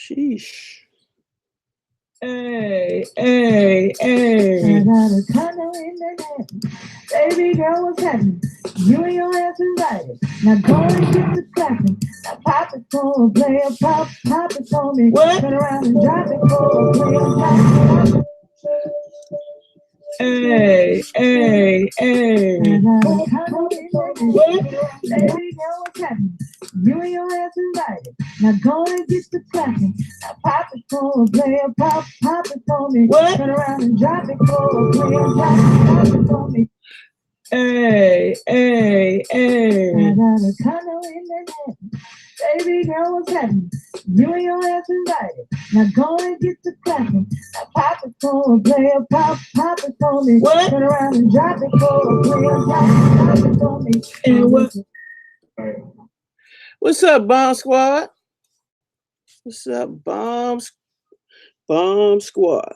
Sheesh. Hey. I got a condo in Manhattan. Baby girl, what's happening? You and your ass invited. Now go and get the clapping. Now pop it for a player, pop it for me. What? Turn around and drop it for a player, pop it. Hey. I got a condo in Manhattan. What? Baby girl, what's happening? You and your ass invited. Now go and get the clapping. Now pop it for a player, pop it for me. What? Turn around and drop it for a player, pop it for me. Hey. I got a condo in Manhattan. Baby girl, what's happening? You and your ass invited. Now go and get the clapping. Now pop it for a player, pop it for me. What? Turn around and drop it for a player, pop it for me. And what? What's up, Bomb Squad? What's up, Bomb Squad?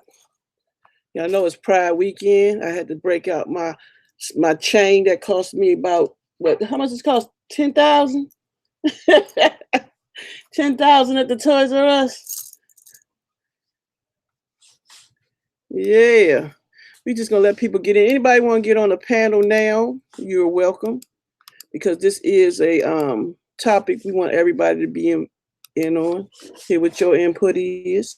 Y'all know it's Pride weekend. I had to break out my chain that cost me about what? How much it cost? 10,000. 10,000 at the Toys R Us. Yeah, we just gonna let people get in. Anybody want to get on the panel now? You're welcome, because this is a topic we want everybody to be in on. Hear what your input is.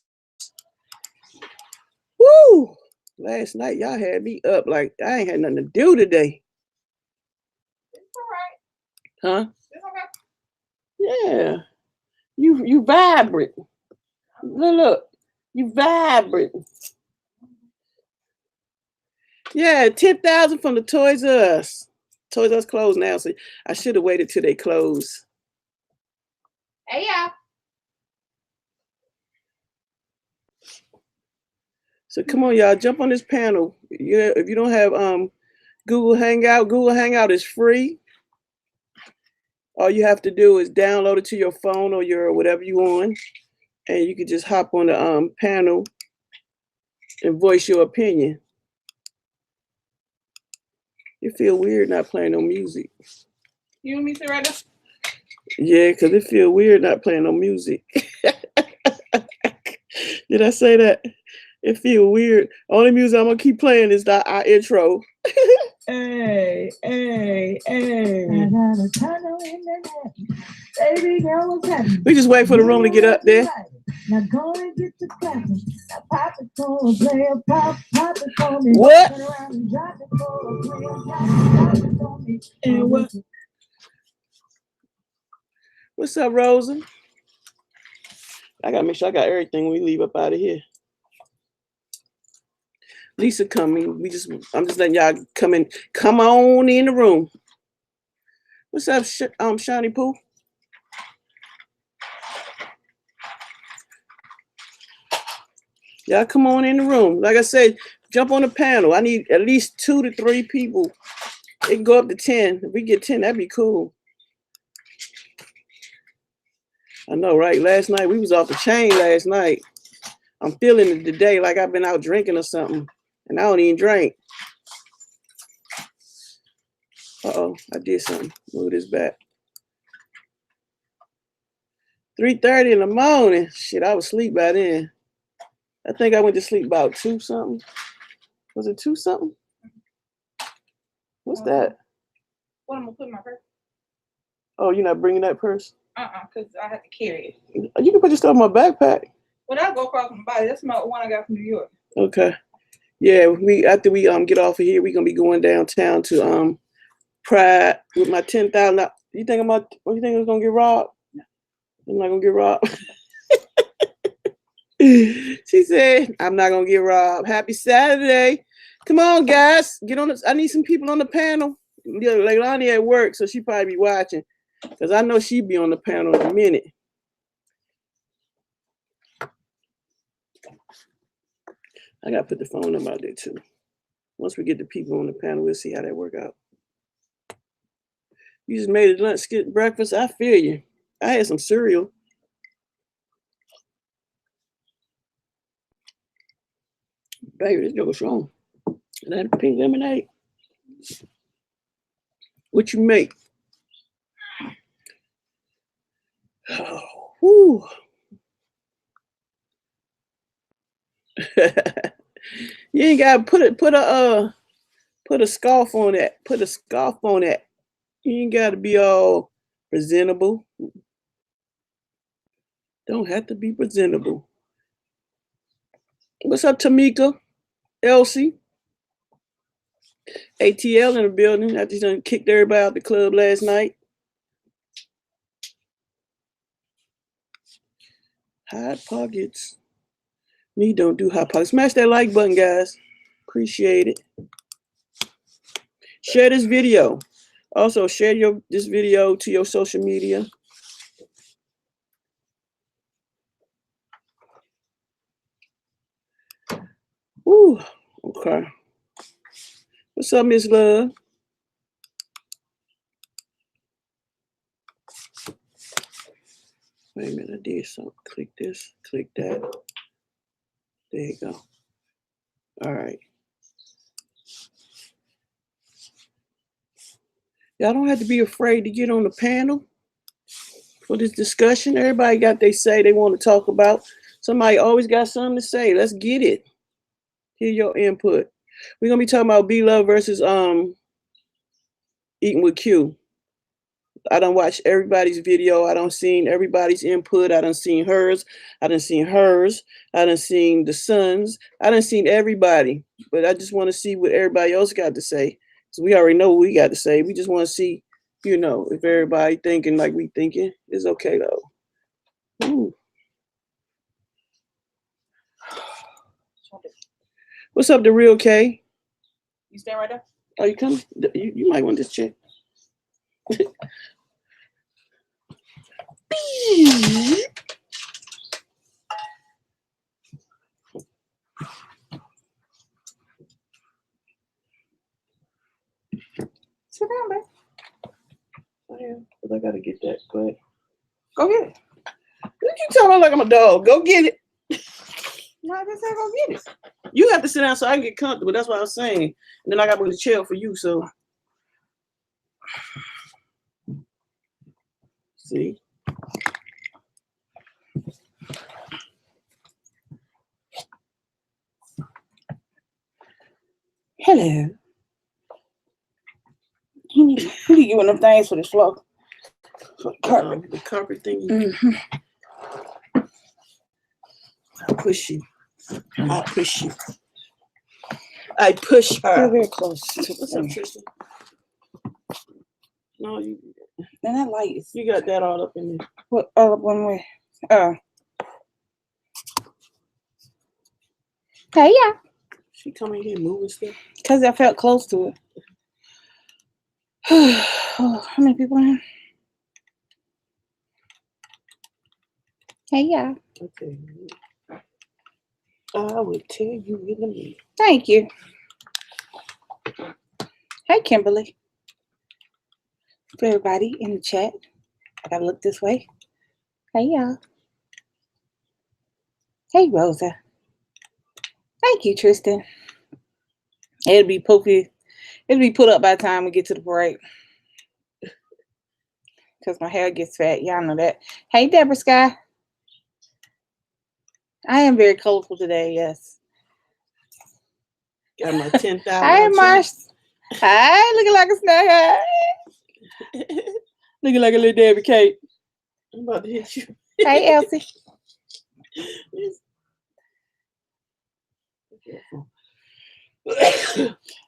Woo! Last night y'all had me up like I ain't had nothing to do today. It's all right. Huh? It's okay. Yeah. You vibrant. Look, you vibrant. Yeah, 10,000 from the Toys R Us. Toys R Us closed now, so I should have waited till they close. Hey, y'all. So come on, y'all, jump on this panel. Yeah, if you don't have Google Hangout is free. All you have to do is download it to your phone or your whatever you on, and you can just hop on the panel and voice your opinion. You feel weird not playing no music. You and me sit right there? Yeah, because it feel weird not playing no music. Did I say that? It feel weird. Only music I'm gonna keep playing is our intro. Hey. I got a condo in Manhattan. Baby girl, what's happening? We just wait for the room to get up there. Now go and get the clapping. Now pop it for a player, pop it for me. What? Turn around and drop it for a player, pop it for me. And what? What's up, Rosa? I gotta make sure I got everything when we leave up out of here. Lisa coming. I'm just letting y'all come on in the room. What's up, Shiny Poo? Y'all come on in the room. Like I said, jump on the panel. I need at least 2 to 3 people. It can go up to 10. If we get 10, that'd be cool. I know, right? Last night, we was off the chain last night. I'm feeling it today like I've been out drinking or something. And I don't even drink. Uh-oh, I did something. Move this back. 3:30 in the morning. Shit, I was asleep by then. I think I went to sleep about 2 something. Was it 2 something? What's that? What am I gonna put in my purse? Oh, you're not bringing that purse? Because I have to carry it. You can put your stuff in my backpack. Well, I'll go across my body. That's my one I got from New York. Okay. Yeah, after we get off of here, we're gonna be going downtown to Pride with my 10,000. You think I was gonna get robbed? No. I'm not gonna get robbed. She said, I'm not gonna get robbed. Happy Saturday. Come on, guys. Get on I need some people on the panel. Yeah, Leilani at work, so she probably be watching. Because I know she'd be on the panel in a minute. I gotta put the phone number out there too. Once we get the people on the panel, we'll see how that work out. You just made a lunch, skip breakfast. I feel you. I had some cereal. Baby, this joke is strong. That pink lemonade. What you make? Oh, whew. You ain't gotta put a scarf on that. Put a scarf on that. You ain't gotta be all presentable. Don't have to be presentable. What's up, Tamika? Elsie? ATL in the building. I just done kicked everybody out the club last night. Hot pockets. Me don't do hot pockets. Smash that like button, guys. Appreciate it. Share this video. Also, share this video to your social media. Ooh, okay. What's up, Miss Love? Wait a minute, I did something. Click this, click that. There you go. All right. Y'all don't have to be afraid to get on the panel for this discussion. Everybody got they say they want to talk about. Somebody always got something to say. Let's get it. Hear your input. We're gonna be talking about B Love versus Eating with Q. I done watched everybody's video. I done seen everybody's input. I done seen hers. I done seen hers. I done seen the sons. I done seen everybody. But I just want to see what everybody else got to say. So we already know what we got to say. We just want to see, you know, if everybody thinking like we thinking is okay though. Ooh. What's up, the real K? You staying right there? Oh, you coming? You might want this check. Sit down, babe. Oh, yeah, but I gotta get that. Go ahead. Go get it. You keep telling me like I'm a dog. Go get it. No, I didn't say go get it. You have to sit down so I can get comfortable. That's what I was saying. And then I got to move the chair for you. So, see. Hello. You need to get one of them things for this floor. For the carpet. The carpet thingy. Mm-hmm. I push you. I push you. I push her. You're very close. What's up, Tristan? No, And that light is. you got that all up in there. What? All up one way. Hey, yeah. She coming here moving stuff. Because I felt close to it. Oh, how many people in here? Hey, yeah. Okay. I will tell you in a minute. Thank you. Hey, Kimberly. For everybody in the chat, I gotta look this way. Hey, y'all. Hey, Rosa. Thank you, Tristan. It'll be put up by the time we get to the break. Because my hair gets fat. Y'all know that. Hey, Deborah Sky. I am very colorful today, yes. Got my 10,000. Hi, Marsh. Hi, looking like a snack. Looking like a little Debbie cake. I'm about to hit you. Hey, Elsie.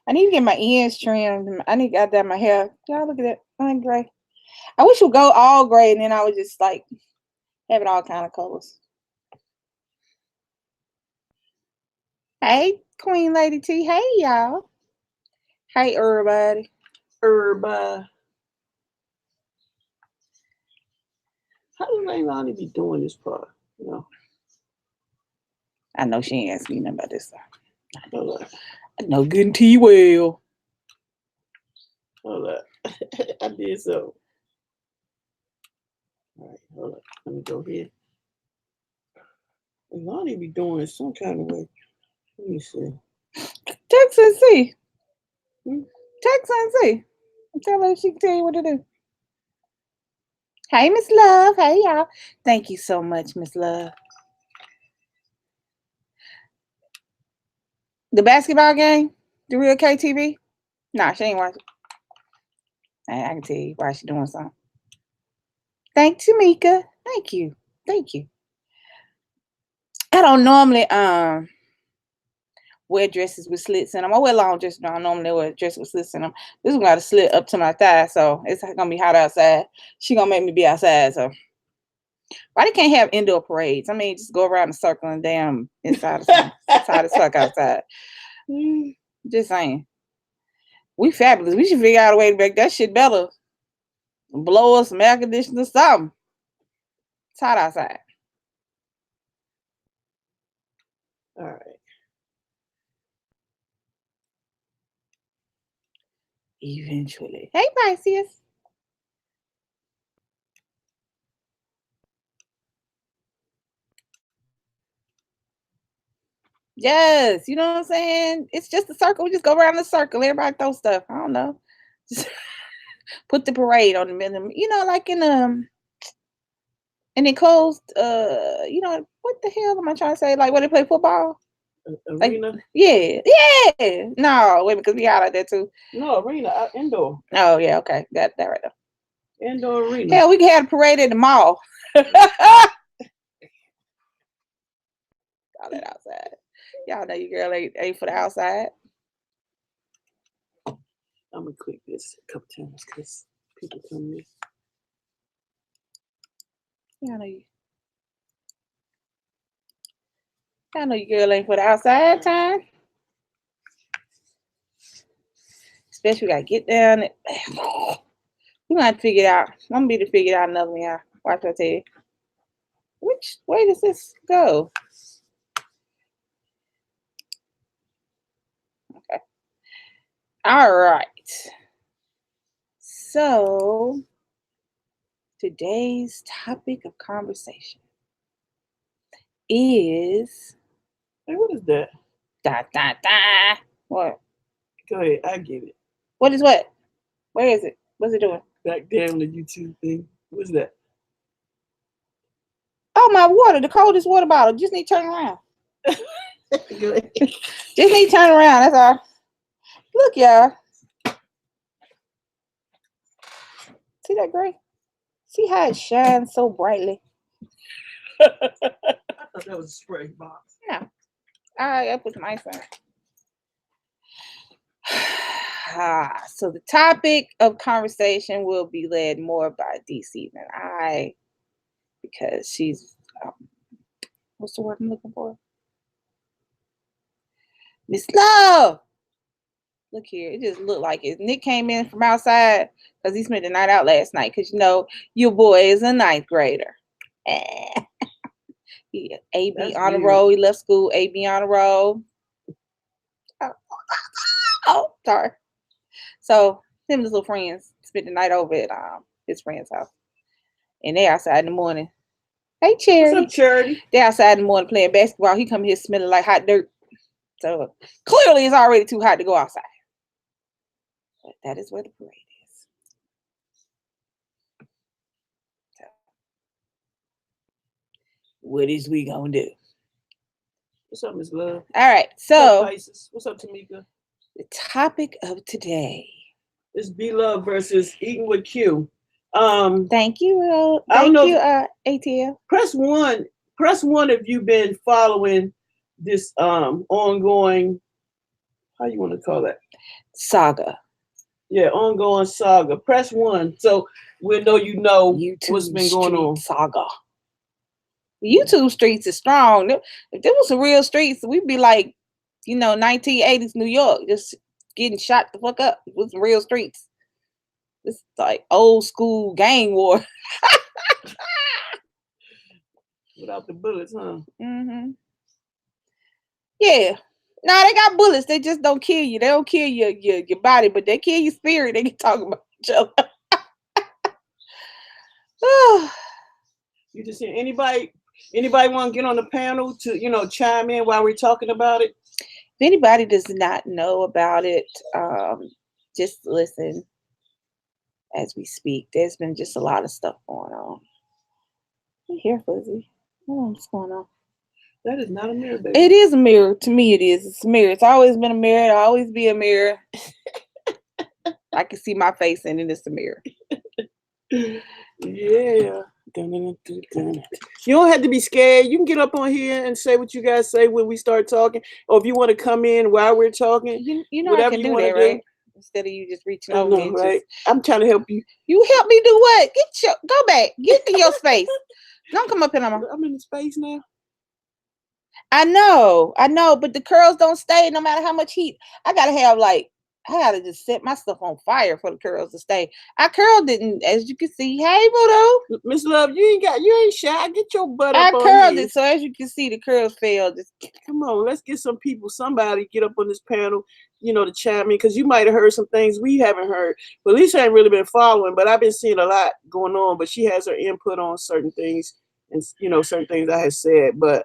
I need to get my ends trimmed. I need to get down my hair. Y'all look at that. I'm gray. I wish it would go all gray and then I would just like have it all kind of colors. Hey, Queen Lady T. Hey, y'all. Hey, everybody. Everybody. How do Leilani be doing this part? You know? I know she ain't asking me nothing about this stuff. Hold up. I know good and tea well. Hold up. I did so. All right, hold up. Let me go here. Leilani be doing it some kind of way. Let me see. Text and see. Hmm? Text and see. Tell her she can tell you what to do. Hey, Miss Love. Hey, y'all. Thank you so much, Miss Love. The basketball game? The real KTV? Nah, she ain't watching. I can tell you why she doing something. Thank Tamika. Thank you. Thank you. I don't normally wear dresses with slits in them. I wear long dresses. I don't normally wear dresses with slits in them. This one got a slit up to my thigh, so it's gonna be hot outside. She gonna make me be outside, so why they can't have indoor parades? I mean, just go around the circle and damn inside the it's hot as fuck outside. Just saying. We fabulous. We should figure out a way to make that shit better. Blow us some air conditioning or something. It's hot outside. All right. Eventually. Hey, Pisces. Yes, you know what I'm saying? It's just a circle. We just go around the circle. Everybody throw stuff. I don't know. Just put the parade on the minimum. You know, like in enclosed you know, what the hell am I trying to say? Like where they play football? Arena? Like, yeah. No, wait, because we got out there too. No, arena, indoor. Oh yeah, okay. Got that right there. Indoor arena. Hell, we can have a parade at the mall. Call it outside. Y'all know your girl ain't for the outside. I'm gonna click this a couple times because people come in. Y'all know your girl ain't for the outside time. Especially we gotta get down. We're gonna have to figure it out. I'm gonna be to figure it out another one, y'all. Watch I tell you. Which way does this go? Okay. All right. So today's topic of conversation is. Hey, what is that? What? Go ahead, I get it. What is what? Where is it? What's it doing? Back there on the YouTube thing. What's that? Oh, my water, the coldest water bottle. Just need to turn around. Go ahead. Just need to turn around. That's all. Look, y'all. See that gray? See how it shines so brightly? I thought that was a spray box. No. I put some ice on it. So the topic of conversation will be led more by DC than I, because she's what's the word I'm looking for? Miss Love. Look here, it just looked like it. Nick came in from outside because he spent the night out last night. Because you know your boy is a ninth grader. He AB on the roll. He left school. AB on the roll. Oh, sorry. So him and his little friends spent the night over at his friend's house, and they outside in the morning. Hey, Charity. What's up, Charity? They outside in the morning playing basketball. He come here smelling like hot dirt. So clearly it's already too hot to go outside. But that is where the parade is. So, what is we gonna do? What's up, Miss Love? All right. So what's up, Tamika? The topic of today is B Love versus Eating with Q. Thank you. Thank you, ATL. Press one if you've been following this ongoing, how you want to call that? Saga. Yeah, ongoing saga. Press 1 so we'll know YouTube what's been going on. Saga. YouTube streets is strong. If there was some real streets, we'd be like, 1980s New York, just getting shot the fuck up with some real streets. It's like old school gang war. Without the bullets, huh? Mm-hmm. Yeah. No, they got bullets. They just don't kill you. They don't kill your body, but they kill your spirit. They can talk about each other. You just see anybody want to get on the panel to chime in while we're talking about it? If anybody does not know about it, just listen as we speak. There's been just a lot of stuff going on. You here, Fuzzy? What's going on? That is not a mirror, baby. It is a mirror. To me, it is. It's a mirror. It's always been a mirror. It'll always be a mirror. I can see my face in it. It's a mirror. Yeah. You don't have to be scared. You can get up on here and say what you guys say when we start talking, or if you want to come in while we're talking. You know whatever I can you do want that, to do. right? Instead of you just reaching I over me know, and right? just, I'm trying to help you. you help me do what? Go back. Get in your space. Don't come up here no more. I'm in the space now. I know, but the curls don't stay no matter how much heat. I gotta just set my stuff on fire for the curls to stay. I curled it, and as you can see, hey, Voodoo. Miss Love, you ain't shy. Get your butt I up on curled here. it, so as you can see, the curls fell. Just Come on, let's get some people, somebody get up on this panel, to chime in, because you might have heard some things we haven't heard. But Lisa ain't really been following, but I've been seeing a lot going on, but she has her input on certain things, and certain things I have said. But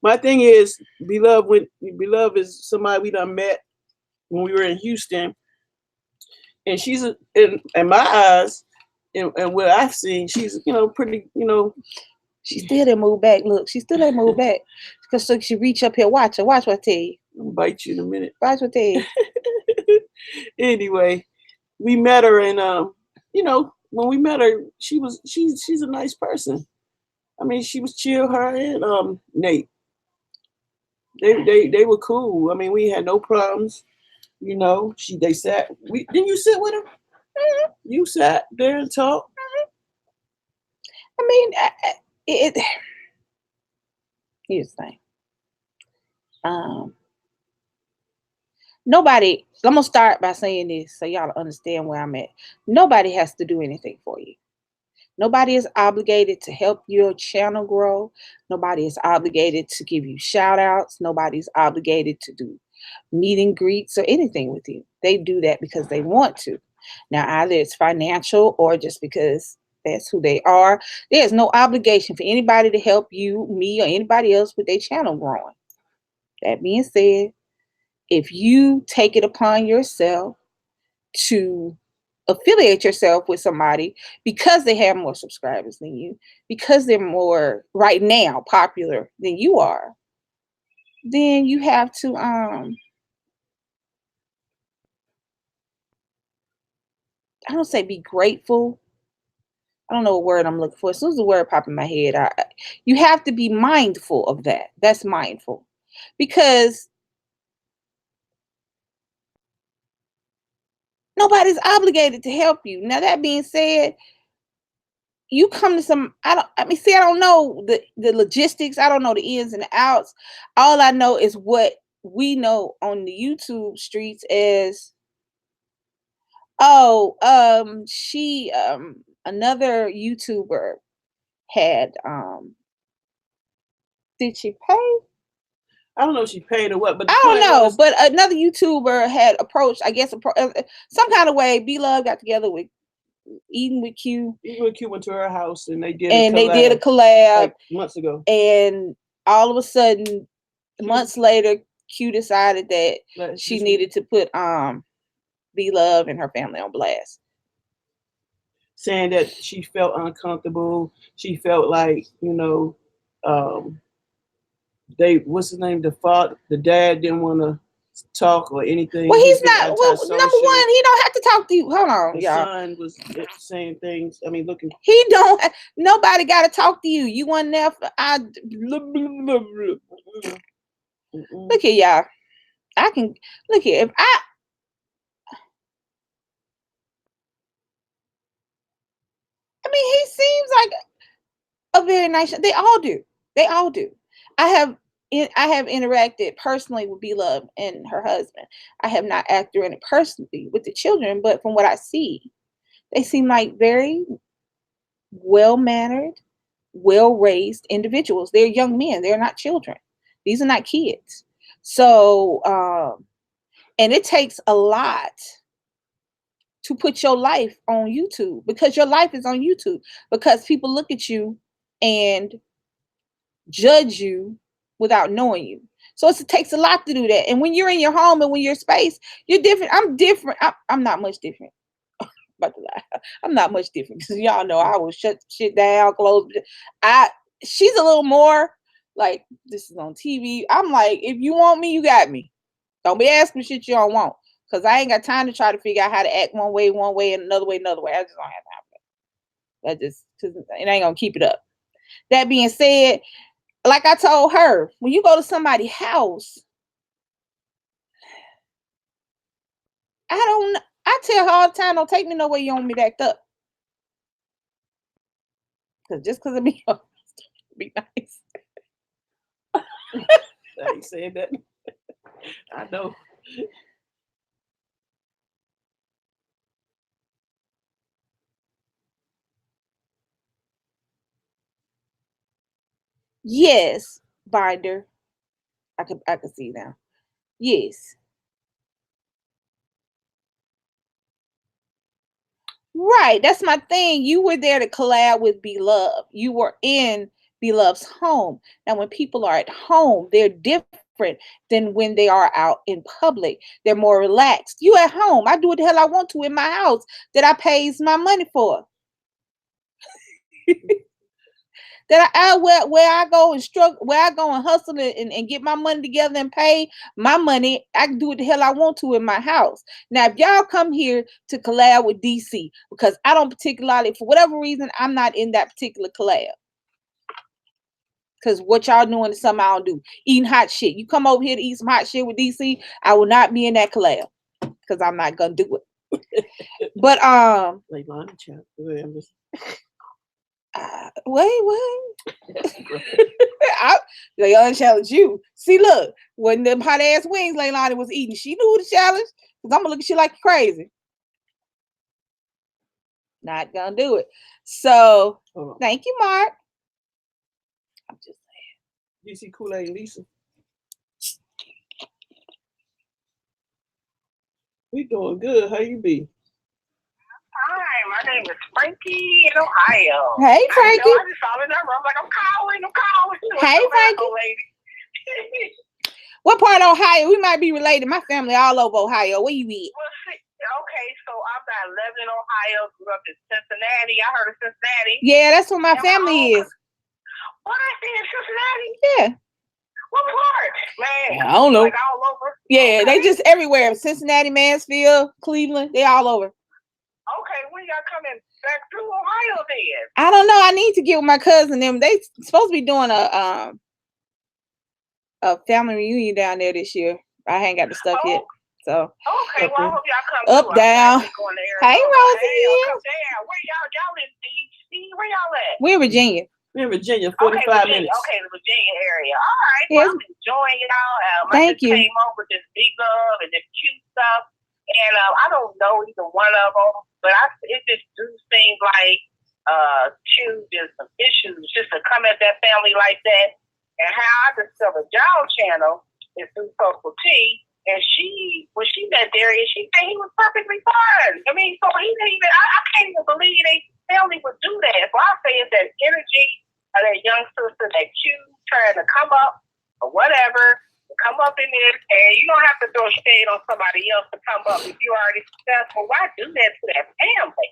my thing is, Beloved is somebody we done met when we were in Houston, and she's in my eyes, and what I've seen, she's pretty, she still didn't move back. Look, she still didn't move back because so she reach up here. Watch her. Watch what I tell you. I'll bite you in a minute. Watch what I tell you. Anyway, we met her, and when we met her, she's a nice person. I mean, she was chill. Her and Nate, they were cool. I mean, we had no problems. They sat. Didn't you sit with her? Mm-hmm. You sat there and talked. I mean, here's the thing. Nobody. I'm gonna start by saying this so y'all understand where I'm at. Nobody has to do anything for you. Nobody is obligated to help your channel grow. Nobody is obligated to give you shout outs. Nobody's obligated to do meet and greets or anything with you. They do that because they want to. Now, either it's financial or just because that's who they are. There's no obligation for anybody to help you, me, or anybody else with their channel growing. That being said, if you take it upon yourself to affiliate yourself with somebody because they have more subscribers than you, because they're more right now popular than you are, then you have to I don't say be grateful. I don't know what word I'm looking for. As soon as the word popped in my head, you have to be mindful of that. That's mindful. Because nobody's obligated to help you. Now, that being said, you come to I don't know the logistics. I don't know the ins and the outs. All I know is what we know on the YouTube streets as, another YouTuber had, did she pay? I don't know if she paid or what, but I don't know. But another YouTuber had approached, I guess, some kind of way. B-Love got together with Eating with Q. Eating with Q went to her house and they did a collab like months ago. And all of a sudden, months later, Q decided that she needed to put B-Love and her family on blast, saying that she felt uncomfortable. She felt like what's his name? The dad didn't want to talk or anything. Well, he's not. Well, number one, he don't have to talk to you. Hold on, the son was saying things. I mean, looking. He don't. Nobody got to talk to you. You wasn't there for. Look here, y'all. I can look here. If I mean, he seems like a very nice. They all do. They all do. I have interacted personally with B-Love and her husband. I have not interacted personally with the children, but from what I see, they seem like very well-mannered, well-raised individuals. They're young men. They're not children. These are not kids. So, and it takes a lot to put your life on YouTube, because your life is on YouTube, because people look at you and judge you without knowing you. So it takes a lot to do that. And when you're in your home and when you're space, you're different. I'm different. I'm not much different. About to lie. I'm not much different because y'all know I will shut shit down, close. She's a little more Like, this is on TV. I'm like, if you want me, you got me. Don't be asking shit you don't want. Because I ain't got time to try to figure out how to act one way, and another way, another way. I just don't have time for that. That just, because it ain't going to keep it up. That being said, like I told her, when you go to somebody's house, I tell her all the time, don't take me nowhere you want me backed up. Because just because it be nice. I ain't saying that. I know. Yes, Binder. I could see now. Yes. Right. That's my thing. You were there to collab with Beloved. You were in Beloved's home. Now, when people are at home, they're different than when they are out in public. They're more relaxed. You at home. I do what the hell I want to in my house that I pays my money for. That where I go and struggle, where I go and hustle and get my money together and pay my money, I can do what the hell I want to in my house. Now, if y'all come here to collab with DC, because I don't particularly, for whatever reason, I'm not in that particular collab. Because what y'all doing is something I don't do. Eating hot shit. You come over here to eat some hot shit with DC, I will not be in that collab. Because I'm not gonna do it. But Leilani, child. wait. They unchallenged you. See, look, when them hot ass wings Leilani was eating, she knew the challenge. Because I'm gonna look at you like crazy. Not gonna do it. So thank you, Mark. I'm just saying. DC Kool-Aid Lisa. We doing good. How you be? Hi, my name is Frankie in Ohio. Hey, Frankie. I just saw the number. I'm like, I'm calling. Hey, Frankie. What part of Ohio? We might be related. My family all over Ohio. Where you be? Well, okay, so I'm at 11 in Ohio. Grew up in Cincinnati. I heard of Cincinnati. Yeah, that's where my family is. What I see in Cincinnati? Yeah. What part? Man, I don't know. Like all over? Yeah, they just everywhere. Cincinnati, Mansfield, Cleveland. They all over. Okay, when y'all coming back through Ohio then? I don't know. I need to get with my cousin. Them. They supposed to be doing a family reunion down there this year. I ain't got the stuff yet. So okay, well I hope y'all come up through. down. Hey, Rosie. Hey, come down. Where y'all in DC? Where y'all at? We're in Virginia. We're in Virginia, 45 minutes. Okay, the Virginia area. All right. Well, I'm enjoying y'all. Thank you. Came on with this big love and this cute stuff. And I don't know either one of them, but it just do seem like there's some issues just to come at that family like that. And how I discovered y'all channel is through Purple T. And when she met Darius, she said he was perfectly fine. I mean, so he didn't even, I can't even believe they family would do that. So I say it's that energy of that young sister, that cute, trying to come up or whatever, to come up in there, and you don't have to throw shade on somebody else to come up if you're already successful. Why do that to that family?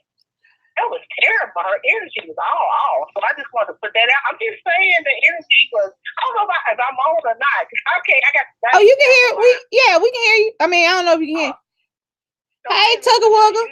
That was terrible. Her energy was all off. So I just wanted to put that out. I'm just saying the energy was, I don't know if I'm on or not. Okay, I got that. Oh, you can hear we can hear you. I mean, I don't know if you can hear. Hey, Tugger Wugger.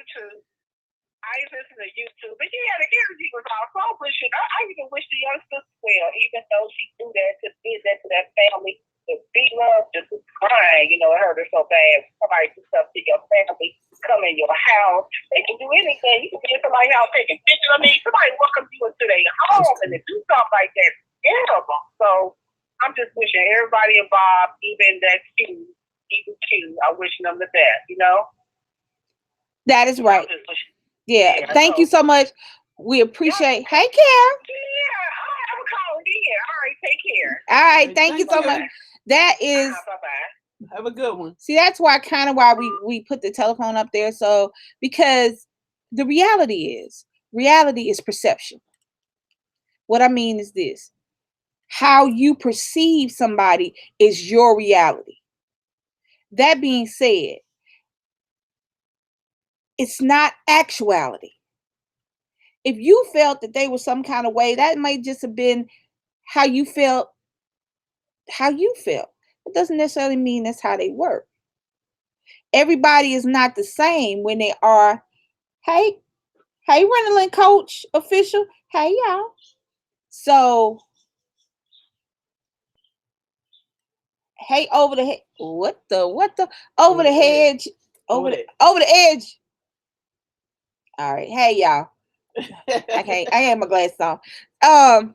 I listen to YouTube, but yeah, the energy was off. So I even wish the young sister well, even though she did that to that family. The Beloved just was crying, it hurt her so bad. Somebody do stuff to your family, come in your house. They can do anything. You can be in somebody's house taking pictures. I mean, somebody welcomes you into their home and they do something like that. Terrible. So I'm just wishing everybody involved, even that Q, I'm wishing them the best, That is right. Yeah. Thank you so much. We appreciate. Hey, Karen. Yeah, I'm calling in. All right, take care. All right, thank you so much. That is. Bye-bye. Have a good one. See, that's why we put the telephone up there. So because the reality is perception. What I mean is this: how you perceive somebody is your reality. That being said, it's not actuality. If you felt that they were some kind of way, that might just have been how you felt how you felt. It doesn't necessarily mean that's how they work. Everybody is not the same when they are, hey, Renalyn Coach official. Hey, y'all. So, hey, over the head. What the? Over the hedge. Over the edge. All right. Hey, y'all. I have my glasses on.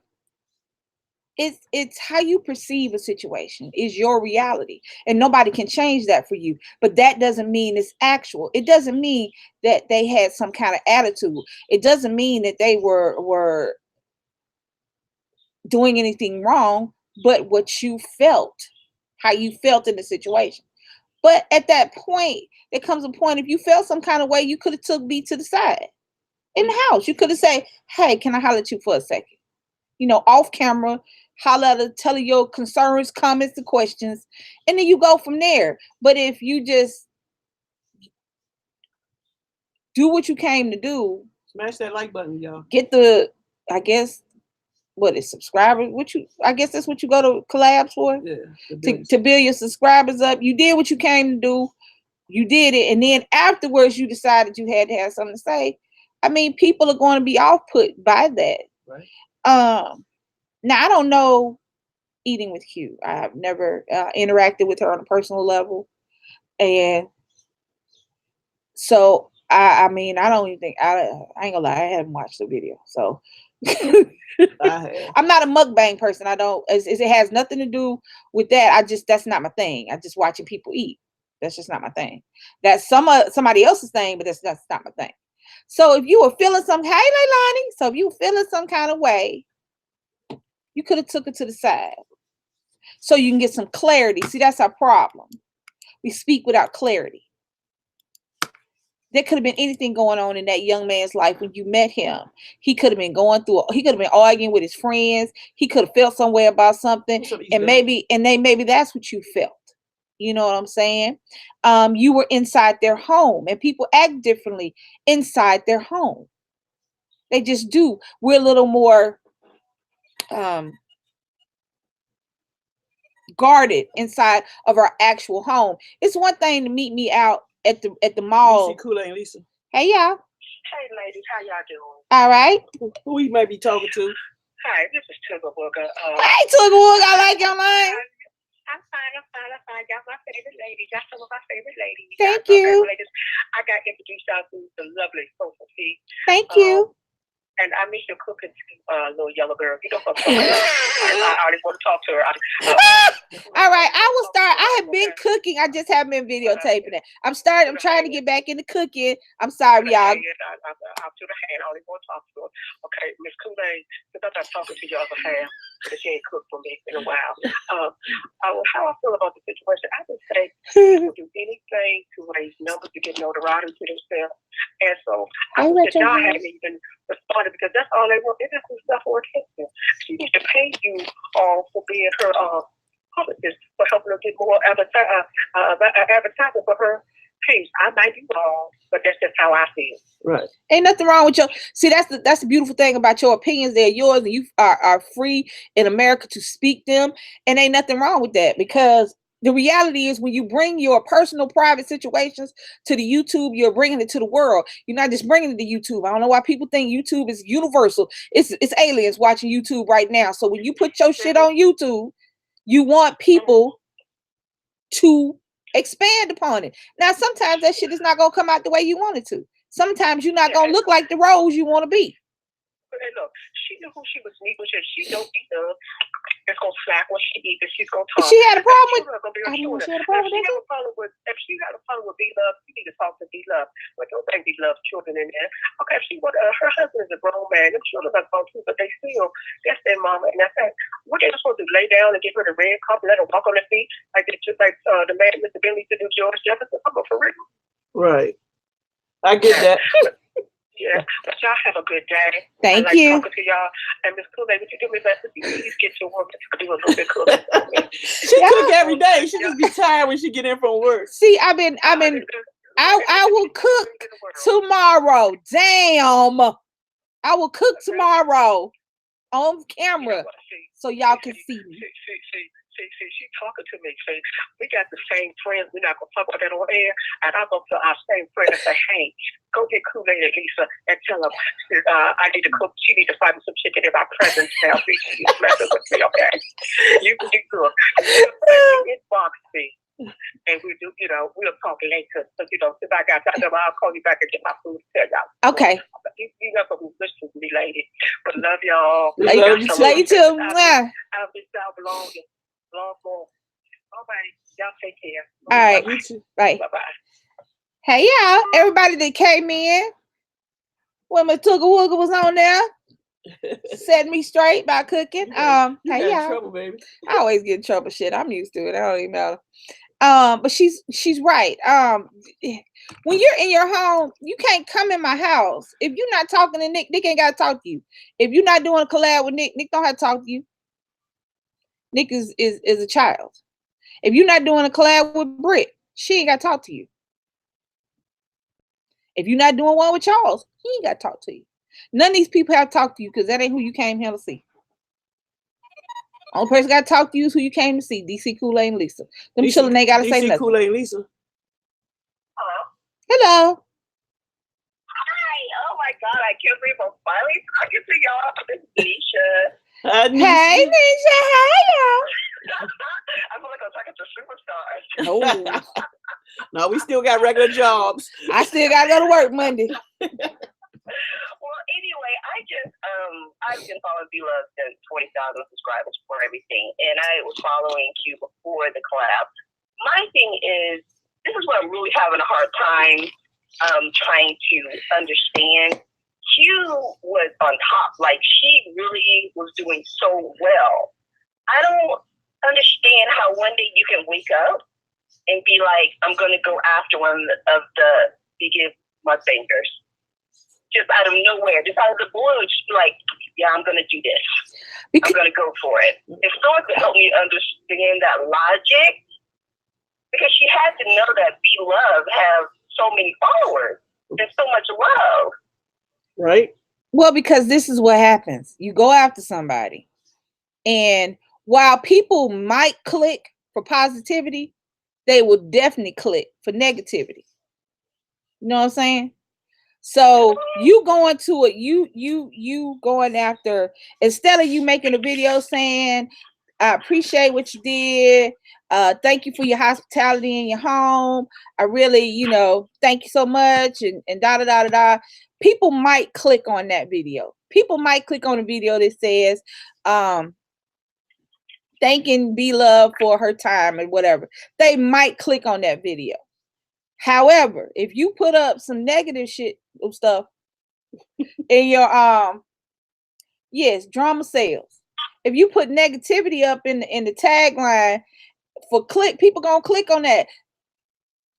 It's how you perceive a situation is your reality, and nobody can change that for you. But that doesn't mean it's actual. It doesn't mean that they had some kind of attitude. It doesn't mean that they were doing anything wrong, but what you felt, how you felt in the situation. But at that point, there comes a point, if you felt some kind of way, you could have took me to the side in the house. You could have said, hey, can I holler at you for a second? You know, off camera, holler at her, tell her your concerns, comments, and questions, and then you go from there. But if you just do what you came to do, smash that like button, y'all. Get the, I guess, what is subscribers? I guess that's what you go to collabs for? Yeah. To build your subscribers up. You did what you came to do. You did it. And then afterwards, you decided you had to have something to say. I mean, people are going to be off put by that. Right. Now, I don't know Eating with Q. I've never interacted with her on a personal level. And so, I mean, I don't even think, I ain't gonna lie, I haven't watched the video. So, I'm not a mukbang person. I don't, it has nothing to do with that. That's not my thing. I just watching people eat. That's just not my thing. That's somebody else's thing, but that's not my thing. So if you were feeling hey, Leilani, so if you were feeling some kind of way, you could have took it to the side so you can get some clarity. See, that's our problem. We speak without clarity. There could have been anything going on in that young man's life when you met him. He could have been he could have been arguing with his friends. He could have felt some way about something. And maybe that's what you felt. You know what I'm saying? You were inside their home, and people act differently inside their home. They just do. We're a little more guarded inside of our actual home. It's one thing to meet me out at the mall. DCKOOLAID and Lisa. Hey, y'all. Hey, ladies, how y'all doing? All right. Who we may be talking to? Hi, this is Tugga Wugga. Hey, Tugga Wugga, I like your name. I'm fine. Y'all my favorite ladies. Y'all some of my favorite ladies. Thank you. I got introduced y'all to the lovely Social Feed. Thank you. And I miss your cooking, little yellow girl. You know what I'm talking about. I already want to talk to her. All right, I will start. I have been cooking. I just haven't been videotaping it. I'm trying to get back into cooking. I'm sorry, y'all. I'm to the hand. I only want to talk to her. Okay, Miss Kool-Aid, since I'm not talking to y'all for half, because she ain't cooked for me in a while. How I feel about the situation, I would say people do anything to raise numbers, to get notoriety to themselves. And so I wish that y'all hadn't even responded, because that's all they want. They just do stuff for attention. She needs to pay you all for being her publicist, for helping her get more advertising for her page. I might be wrong, but that's just how I feel. Right. Ain't nothing wrong with your. See, that's the beautiful thing about your opinions. They're yours, and you are free in America to speak them. And ain't nothing wrong with that, because the reality is when you bring your personal private situations to the YouTube, you're bringing it to the world. You're not just bringing it to YouTube. I don't know why people think YouTube is universal. It's aliens watching YouTube right now. So when you put your shit on YouTube, you want people to expand upon it. Now, sometimes that shit is not going to come out the way you want it to. Sometimes you're not going to look like the rose you want to be. Hey, look, she knew who she was meeting with. She don't eat up. It's gonna slack when she eats, and she's gonna talk. She had a problem with. If she had a problem with B-Love, you need to talk to B-Love. But don't think B-Love's children in there. Okay, if she would, her husband is a grown man. Them children are grown too, but that's their mama. And that's that. What they supposed to do? Lay down and give her the red cup and let her walk on her feet like the man Mr. Billy to do George Jefferson? I'm for real. Right. I get that. Yeah, but y'all have a good day. Thank you. You. Talking to y'all. And Miss Kool-Aid, would you do me best if you please get to work to do a little bit cooking for me? She cook every day. She just be tired when she get in from work. See, I will cook tomorrow. Damn. I will cook tomorrow on camera so y'all can see me. See, she talking to me. See, we got the same friends. We're not gonna talk about that on air. And I'm gonna tell our same friend and say, hey, go get Kool-Aid and Lisa and tell them I need to cook. She need to find me some chicken in my presence now. She's messing with me, okay? You can do good. Inbox me. And we do, we'll talk later. So, if I got time, I'll call you back and get my food to tell y'all. Okay. You got to listen to me, lady. But love y'all. Love you too. I'll be down long more. All right. Y'all take care. All right. Bye. Bye-bye. Hey, y'all. Everybody that came in when my Tugga Wugga was on there, set me straight by cooking. Hey, y'all. Trouble, baby. I always get in trouble. Shit, I'm used to it. I don't even know. But she's right. When you're in your home, you can't come in my house. If you're not talking to Nick, Nick ain't got to talk to you. If you're not doing a collab with Nick, Nick don't have to talk to you. Nick is a child. If you're not doing a collab with Britt, she ain't got to talk to you. If you're not doing one with Charles, he ain't got to talk to you. None of these people have to talk to you because that ain't who you came here to see. Only person got to talk to you is who you came to see. DC Kool-Aid and Lisa. Them children ain't got to say nothing. DC Kool-Aid and Lisa. Hello. Hello. Hi. Oh my God, I can't believe I'm finally talking to y'all. This is Nisha. Hey, Nisha. Hey, y'all. I feel like I'm talking to superstars. Oh. No, we still got regular jobs. I still got to go to work Monday. Well, anyway, I've been following B-Love since 20,000 subscribers for everything, and I was following Q before the collab. My thing is, this is what I'm really having a hard time trying to understand. Q was on top. Like, she really was doing so well. I don't understand how one day you can wake up and be like, I'm going to go after one of the biggest Mustangers. Just out of nowhere, just out of the blue, just be like, yeah, I'm going to do this. I'm going to go for it. If someone could help me understand that logic, because she had to know that B-Love have so many followers and so much love. Right? Well, because this is what happens. You go after somebody, and while people might click for positivity, they will definitely click for negativity. You know what I'm saying? So you going to it, you going after, instead of you making a video saying, I appreciate what you did. Thank you for your hospitality in your home. I really, thank you so much. And da. People might click on that video. People might click on a video that says, thanking B-Love for her time and whatever. They might click on that video. However, if you put up some negative stuff in your yes, drama sales. If you put negativity up in the tagline for people gonna click on that.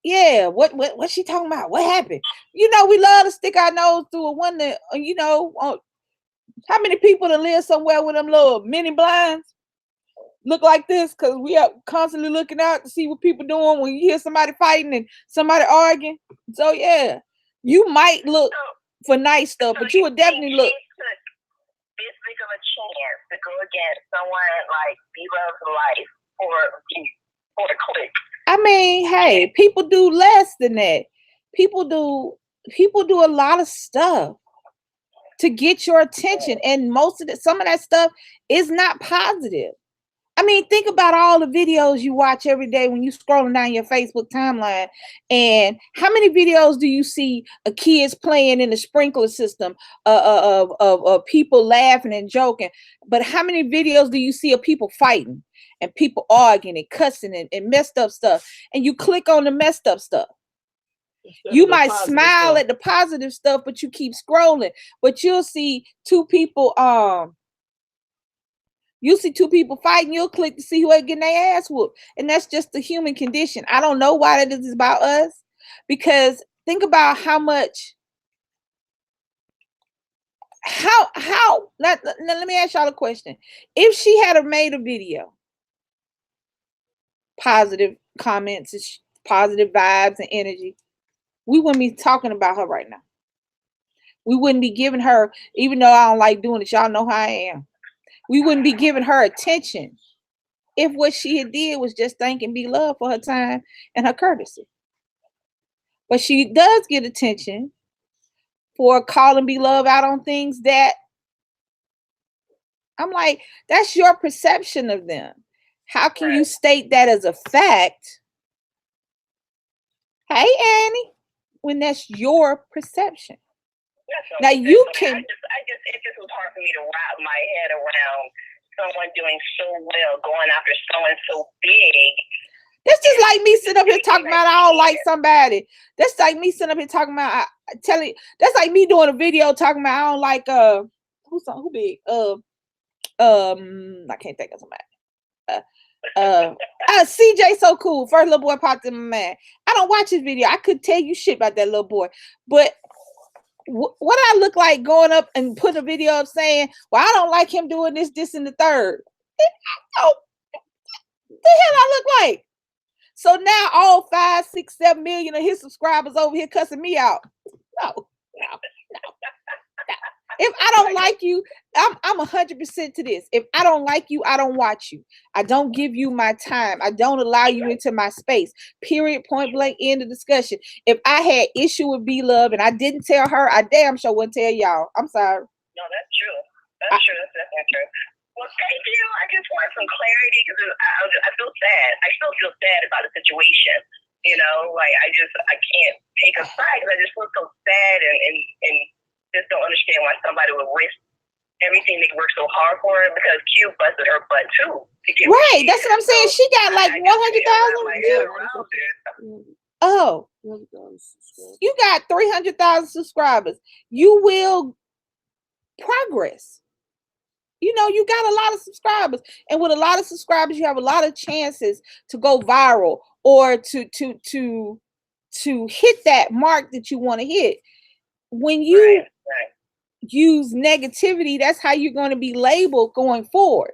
Yeah, what's she talking about? What happened? We love to stick our nose through a window. How many people that live somewhere with them little mini blinds look like this? Because we are constantly looking out to see what people doing when you hear somebody fighting and somebody arguing. So yeah, you might look for nice stuff, but you would definitely look. This big of a chance to go against someone like B-Love's life for a click. I mean, hey, people do less than that. People do a lot of stuff to get your attention, and some of that stuff is not positive. I mean, think about all the videos you watch every day when you scrolling down your Facebook timeline, and how many videos do you see of kids playing in the sprinkler system, of people laughing and joking? But how many videos do you see of people fighting and people arguing and cussing and messed up stuff? And you click on the messed up stuff. You might smile at the positive stuff, but you keep scrolling. But you'll see two people fighting, you'll click to see who ain't getting their ass whooped. And that's just the human condition. I don't know why that is about us, because think about how much, let me ask y'all a question. If she had made a video, positive comments, positive vibes and energy, we wouldn't be talking about her right now. We wouldn't be giving her, even though I don't like doing it, y'all know how I am. We wouldn't be giving her attention if what she had did was just thanking Be Love for her time and her courtesy. But she does get attention for calling Be Love out on things that I'm like, that's your perception of them. How can you state that as a fact? Hey, Annie, when that's your perception. Now you can. It just was hard for me to wrap my head around someone doing so well, going after someone so big. That's just like me sitting up here talking about I don't like somebody. That's like me sitting up here talking about that's like me doing a video talking about I don't like who big? I can't think of somebody. CJ so cool. First little boy popped in my mind. I don't watch his video. I could tell you shit about that little boy. But what I look like going up and put a video up saying, well, I don't like him doing this, and the third. Oh, the hell I look like? So now all 5, 6, 7 million of his subscribers over here cussing me out. No. If I don't like you, I'm 100% to this. If I don't like you, I don't watch you. I don't give you my time. I don't allow you into my space. Period. Point blank. End of discussion. If I had issue with Be Love and I didn't tell her, I damn sure wouldn't tell y'all. I'm sorry. No, that's true. That's true. That's definitely true. Well, thank you. I just want some clarity because I feel sad. I still feel sad about the situation. You know, like I can't take a side because I just feel so sad and just don't understand why somebody would risk everything they worked so hard for because Q busted her butt too. Right, that's what I'm saying. She got like 100,000. Oh, you got 300,000 subscribers. You will progress. You know, you got a lot of subscribers, and with a lot of subscribers, you have a lot of chances to go viral or to hit that mark that you want to hit. When you use negativity, that's how you're going to be labeled going forward.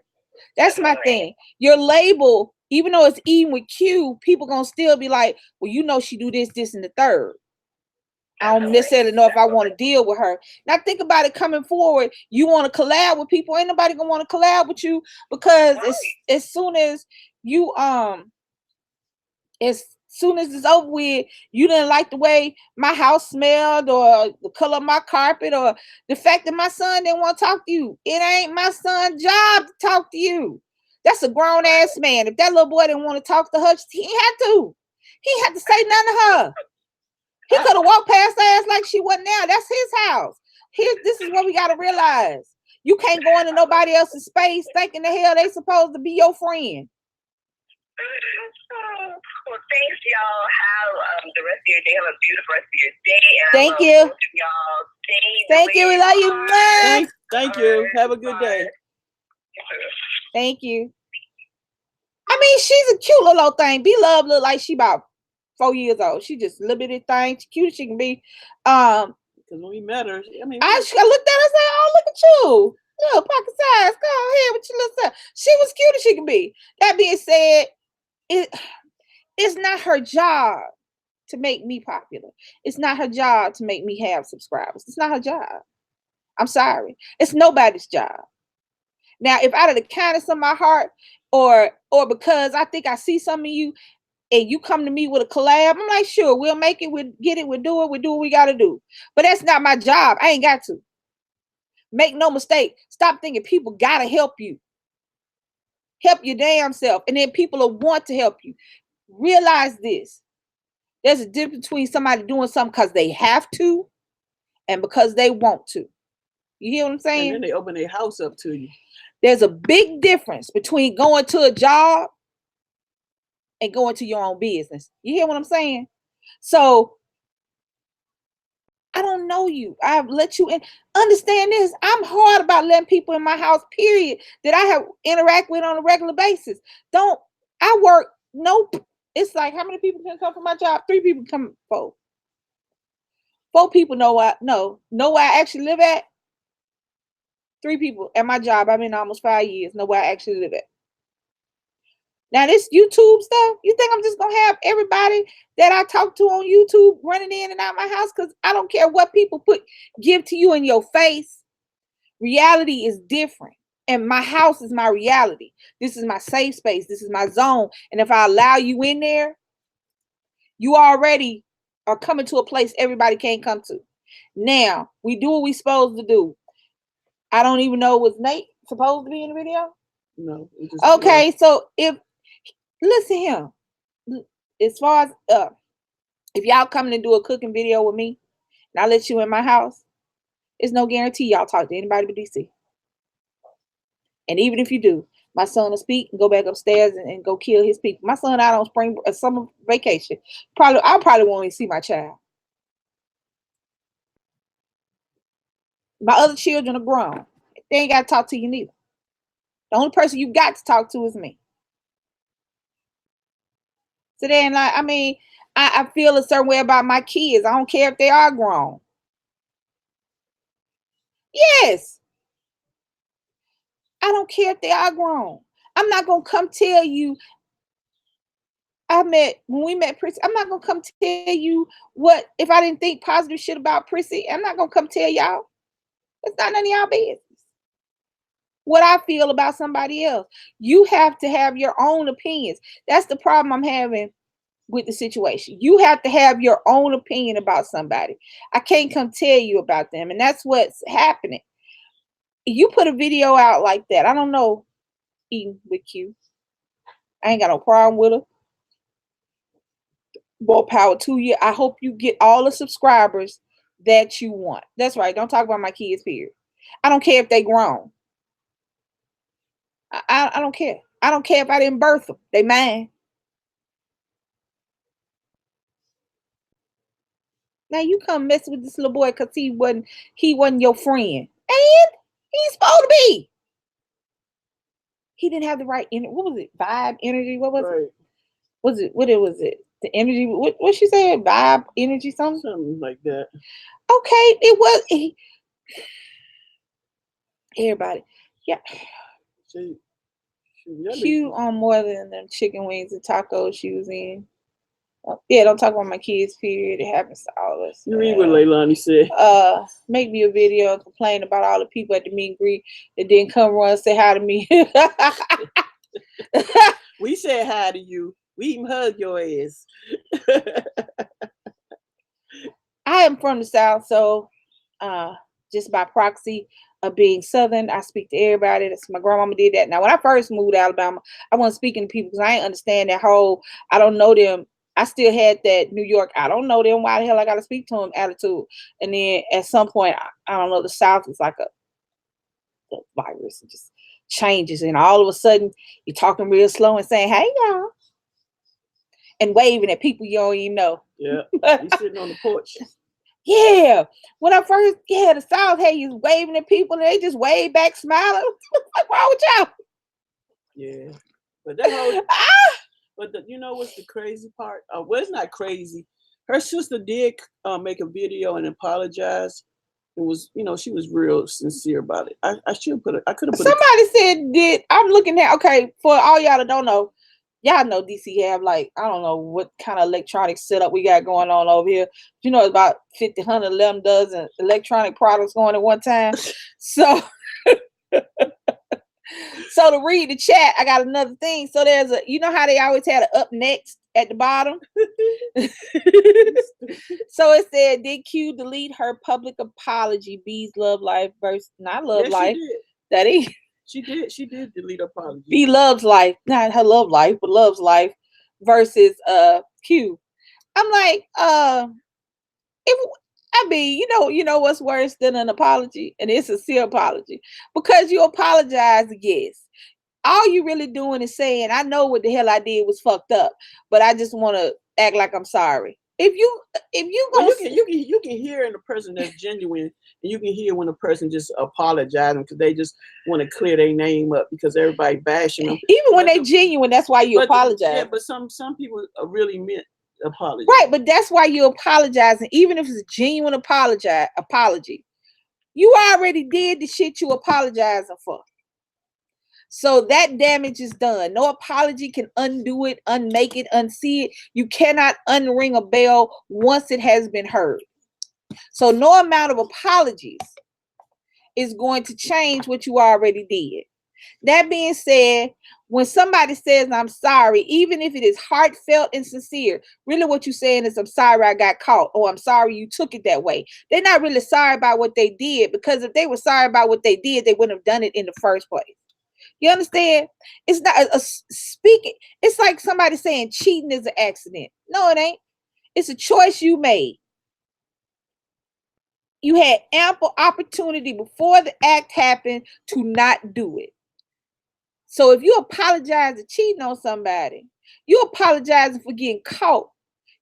That's my thing. Your label, even though it's even with Q, people gonna still be like, well, you know, she do this, and the third. I don't necessarily know if I want to deal with her. Now think about it coming forward. You want to collab with people. Ain't nobody gonna want to collab with you because as soon as you as soon as it's over with, you didn't like the way my house smelled or the color of my carpet or the fact that my son didn't want to talk to you. It ain't my son's job to talk to you. That's a grown ass man. If that little boy didn't want to talk to her, he had to. He had to say nothing to her. He could have walked past her ass like she wasn't there. That's his house. This is what we got to realize. You can't go into nobody else's space thinking the hell they supposed to be your friend. Well, thanks, y'all. Have the rest of your day. Have a beautiful rest of your day. And thank you. Both of y'all. Thank you. We love you. Thank you. Have a good day. Thank you. I mean, she's a cute little thing. Be Love look like she about 4 years old. She just a little bitty thing. She cute as she can be. Because when we met her, I mean, I looked at her and said, "Oh, look at you, little pocket size. Go ahead with your little stuff." She was cute as she can be. That being said, it's not her job to make me popular. It's not her job to make me have subscribers. It's not her job. I'm sorry. It's nobody's job. Now, if out of the kindness of my heart, or because I think I see some of you, and you come to me with a collab, I'm like, sure, we'll make it, we'll get it, we'll do what we got to do. But that's not my job. I ain't got to. Make no mistake. Stop thinking people got to help you. Help your damn self. And then people will want to help you. Realize this. There's a difference between somebody doing something because they have to and because they want to. You hear what I'm saying? And then they open their house up to you. There's a big difference between going to a job and going to your own business. You hear what I'm saying? So I don't know you. I've let you in. Understand this. I'm hard about letting people in my house, period, that I have interact with on a regular basis. I work, nope. It's like, how many people can come from my job? 3 people come, 4. 4 people know where I actually live at. 3 people at my job. I've been almost 5 years. Know where I actually live at. Now this YouTube stuff, you think I'm just gonna have everybody that I talk to on YouTube running in and out my house? Because I don't care what people give to you in your face. Reality is different. And my house is my reality. This is my safe space. This is my zone. And if I allow you in there, you already are coming to a place everybody can't come to. Now, we do what we supposed to do. I don't even know, was Nate supposed to be in the video? No. Okay, so listen here. As far as if y'all coming to do a cooking video with me, and I let you in my house, it's no guarantee y'all talk to anybody but DC. And even if you do, my son will speak and go back upstairs and go kill his people. My son out on summer vacation. I probably won't even see my child. My other children are grown. They ain't got to talk to you neither. The only person you got to talk to is me. So then, like, I mean, I feel a certain way about my kids. I don't care if they are grown. Yes. I don't care if they are grown. I'm not going to come tell you. When we met Prissy, I'm not going to come tell you what, if I didn't think positive shit about Prissy, I'm not going to come tell y'all. It's not none of y'all business. What I feel about somebody else. You have to have your own opinions. That's the problem I'm having with the situation. You have to have your own opinion about somebody. I can't come tell you about them. And that's what's happening. You put a video out like that. I don't know, eating with you. I ain't got no problem with her. More power to you. I hope you get all the subscribers that you want. That's right. Don't talk about my kids, period. I don't care if they grown. I don't care. I don't care if I didn't birth them. They mine. Now you come mess with this little boy because he wasn't your friend. And he's supposed to be. He didn't have the right energy. What was it? Vibe, energy. What was it? Was it? The energy. What she said? Vibe, energy, something like that. Okay, it was. Everybody, yeah. Cute on more than them chicken wings and tacos she was in. Yeah, don't talk about my kids, period. It happens to all of us. You read what Leilani said. Make me a video and complain about all the people at the meet and greet that didn't come run and say hi to me. We said hi to you. We even hugged your ass. I am from the South, so just by proxy of being Southern, I speak to everybody. That's my grandmama did that. Now, when I first moved to Alabama, I wasn't speaking to people because I didn't understand that whole, I don't know them. I still had that New York, I don't know them, why the hell I got to speak to them attitude. And then at some point, I don't know, the South is like a virus. It just changes. And all of a sudden, you're talking real slow and saying, hey, y'all. And waving at people you don't even know. Yeah, you sitting on the porch. Yeah. When I first, the South, hey, you waving at people and they just wave back smiling. What's wrong with y'all? Yeah. But that whole... But you know what's the crazy part? Well, it's not crazy. Her sister did make a video and apologize. It was, she was real sincere about it. I could have put Somebody said, I'm looking at, okay, for all y'all that don't know, y'all know DC have like, I don't know what kind of electronic setup we got going on over here. You know, it's about 50, 100, 11 dozen electronic products going at one time. So... So to read the chat, I got another thing. So there's you know how they always had an up next at the bottom? So it said, did Q delete her public apology? B's Love Life versus not Love Life. She did. She did delete her apology. B Loves Life, not her love life, but Loves Life versus Q. I'm like, you know what's worse than an apology? And it's a sincere apology. Because you apologize, yes. All you really doing is saying, I know what the hell I did was fucked up, but I just want to act like I'm sorry. If you you can hear in a person that's genuine, and you can hear when a person just apologizing because they just want to clear their name up because everybody bashing them. Even when they genuine, that's why you apologize. But some people really meant apology. Right, but that's why you apologize, and even if it's a genuine apology, you already did the shit you apologizing for. So that damage is done. No apology can undo it, unmake it, unsee it. You cannot unring a bell once it has been heard. So no amount of apologies is going to change what you already did. That being said, when somebody says I'm sorry, even if it is heartfelt and sincere, really what you're saying is I'm sorry I got caught, or I'm sorry you took it that way. They're not really sorry about what they did, because if they were sorry about what they did, they wouldn't have done it in the first place. You understand? It's not a speaking. It's like somebody saying cheating is an accident. No, it ain't. It's a choice you made. You had ample opportunity before the act happened to not do it. So if you apologize for cheating on somebody, you apologizing for getting caught.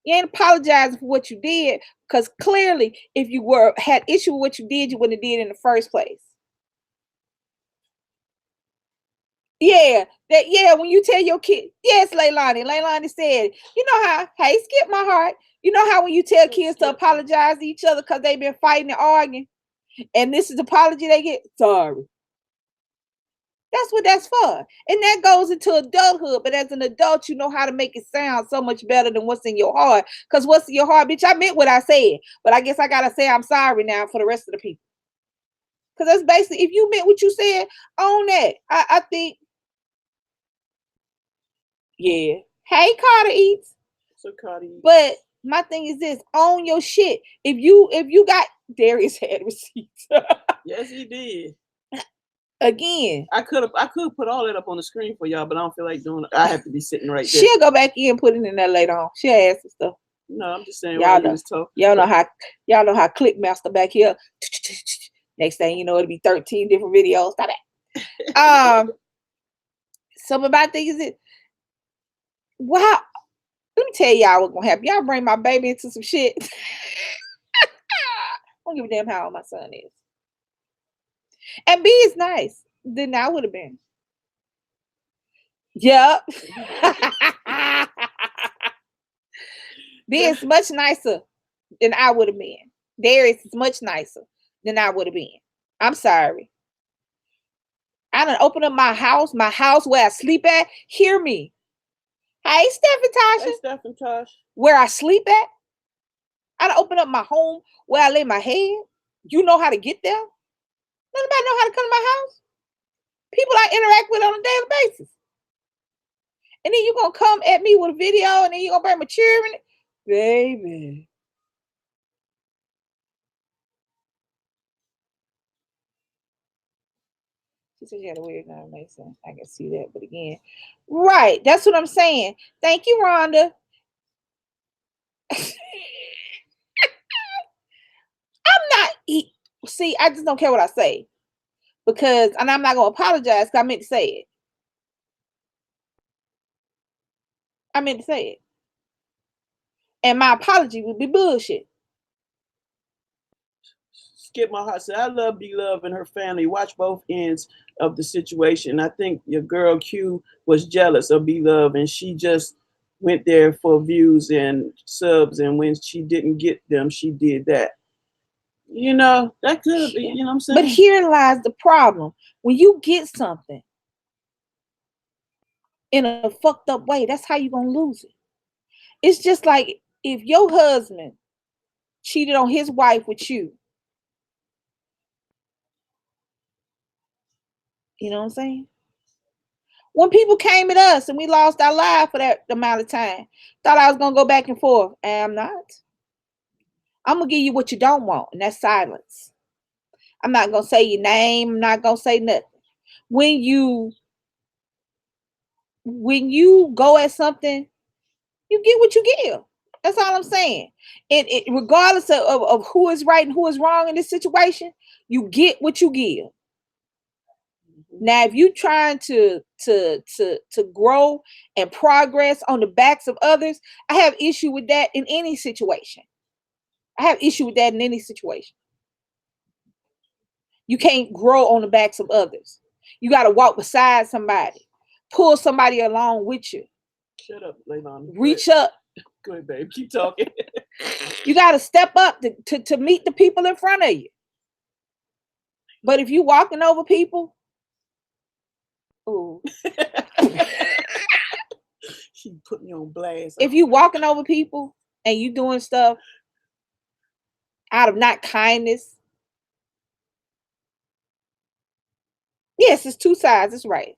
You ain't apologizing for what you did, because clearly if you had issue with what you did, you wouldn't have did it in the first place. Yeah, when you tell your kid, yes, Leilani said, you know how, hey, skip my heart. You know how when you tell kids to apologize to each other because they've been fighting and arguing, and this is the apology they get? Sorry. That's what that's for. And that goes into adulthood. But as an adult, you know how to make it sound so much better than what's in your heart. Because what's in your heart, bitch, I meant what I said. But I guess I got to say I'm sorry now for the rest of the people. Because that's basically, if you meant what you said, own that. I think, yeah. Hey, Carter Eats. So Carter Eats. But my thing is this, own your shit. If you got, Darius had receipts. Yes, he did. Again, I could put all that up on the screen for y'all, but I don't feel like doing it. I have to be sitting right there. She'll go back in and put it in there later on. She'll ask and stuff. No, I'm just saying. Y'all know how Clickmaster back here. Next thing you know, it'll be 13 different videos. Stop it. So my thing is it. Wow. Let me tell y'all what's gonna happen. Y'all bring my baby into some shit. I don't give a damn how old my son is. And B is nice. Then I would have been. Yep. B is much nicer than I would have been. Darius is much nicer than I would have been. I'm sorry. I done open up my house where I sleep at. Hear me. Hey, Steph and Tasha. Hey, Steph and Tosh. Where I sleep at. I done open up my home where I lay my head. You know how to get there? Nobody know how to come to my house. People I interact with on a daily basis. And then you gonna come at me with a video, and then you gonna bring mature in it? Baby. She said she had a weird nomination. I can see that, but again, right. That's what I'm saying. Thank you, Rhonda. See, I just don't care what I say. Because, and I'm not gonna apologize because I meant to say it. I meant to say it. And my apology would be bullshit. Skip my heart. So I love B-Love and her family. Watch both ends of the situation. I think your girl Q was jealous of B-Love, and she just went there for views and subs, and when she didn't get them, she did that. You know, that could be, you know what I'm saying? But here lies the problem. When you get something in a fucked up way, that's how you're gonna lose it. It's just like if your husband cheated on his wife with you. You know what I'm saying? When people came at us and we lost our life for that amount of time, thought I was going to go back and forth. I'm not. I'm going to give you what you don't want, and that's silence. I'm not going to say your name. I'm not going to say nothing. When you go at something, you get what you give. That's all I'm saying. And regardless of who is right and who is wrong in this situation, you get what you give. Now, if you're trying to grow and progress on the backs of others, I have issue with that in any situation. You can't grow on the backs of others. You got to walk beside somebody, pull somebody along with you. Shut up, Leilani. Reach up. Go ahead, babe. Keep talking. You got to step up to meet the people in front of you. But if you walking over people, ooh. She put me on blast. If you walking over people and you doing stuff out of not kindness, Yes, it's two sides. That's right.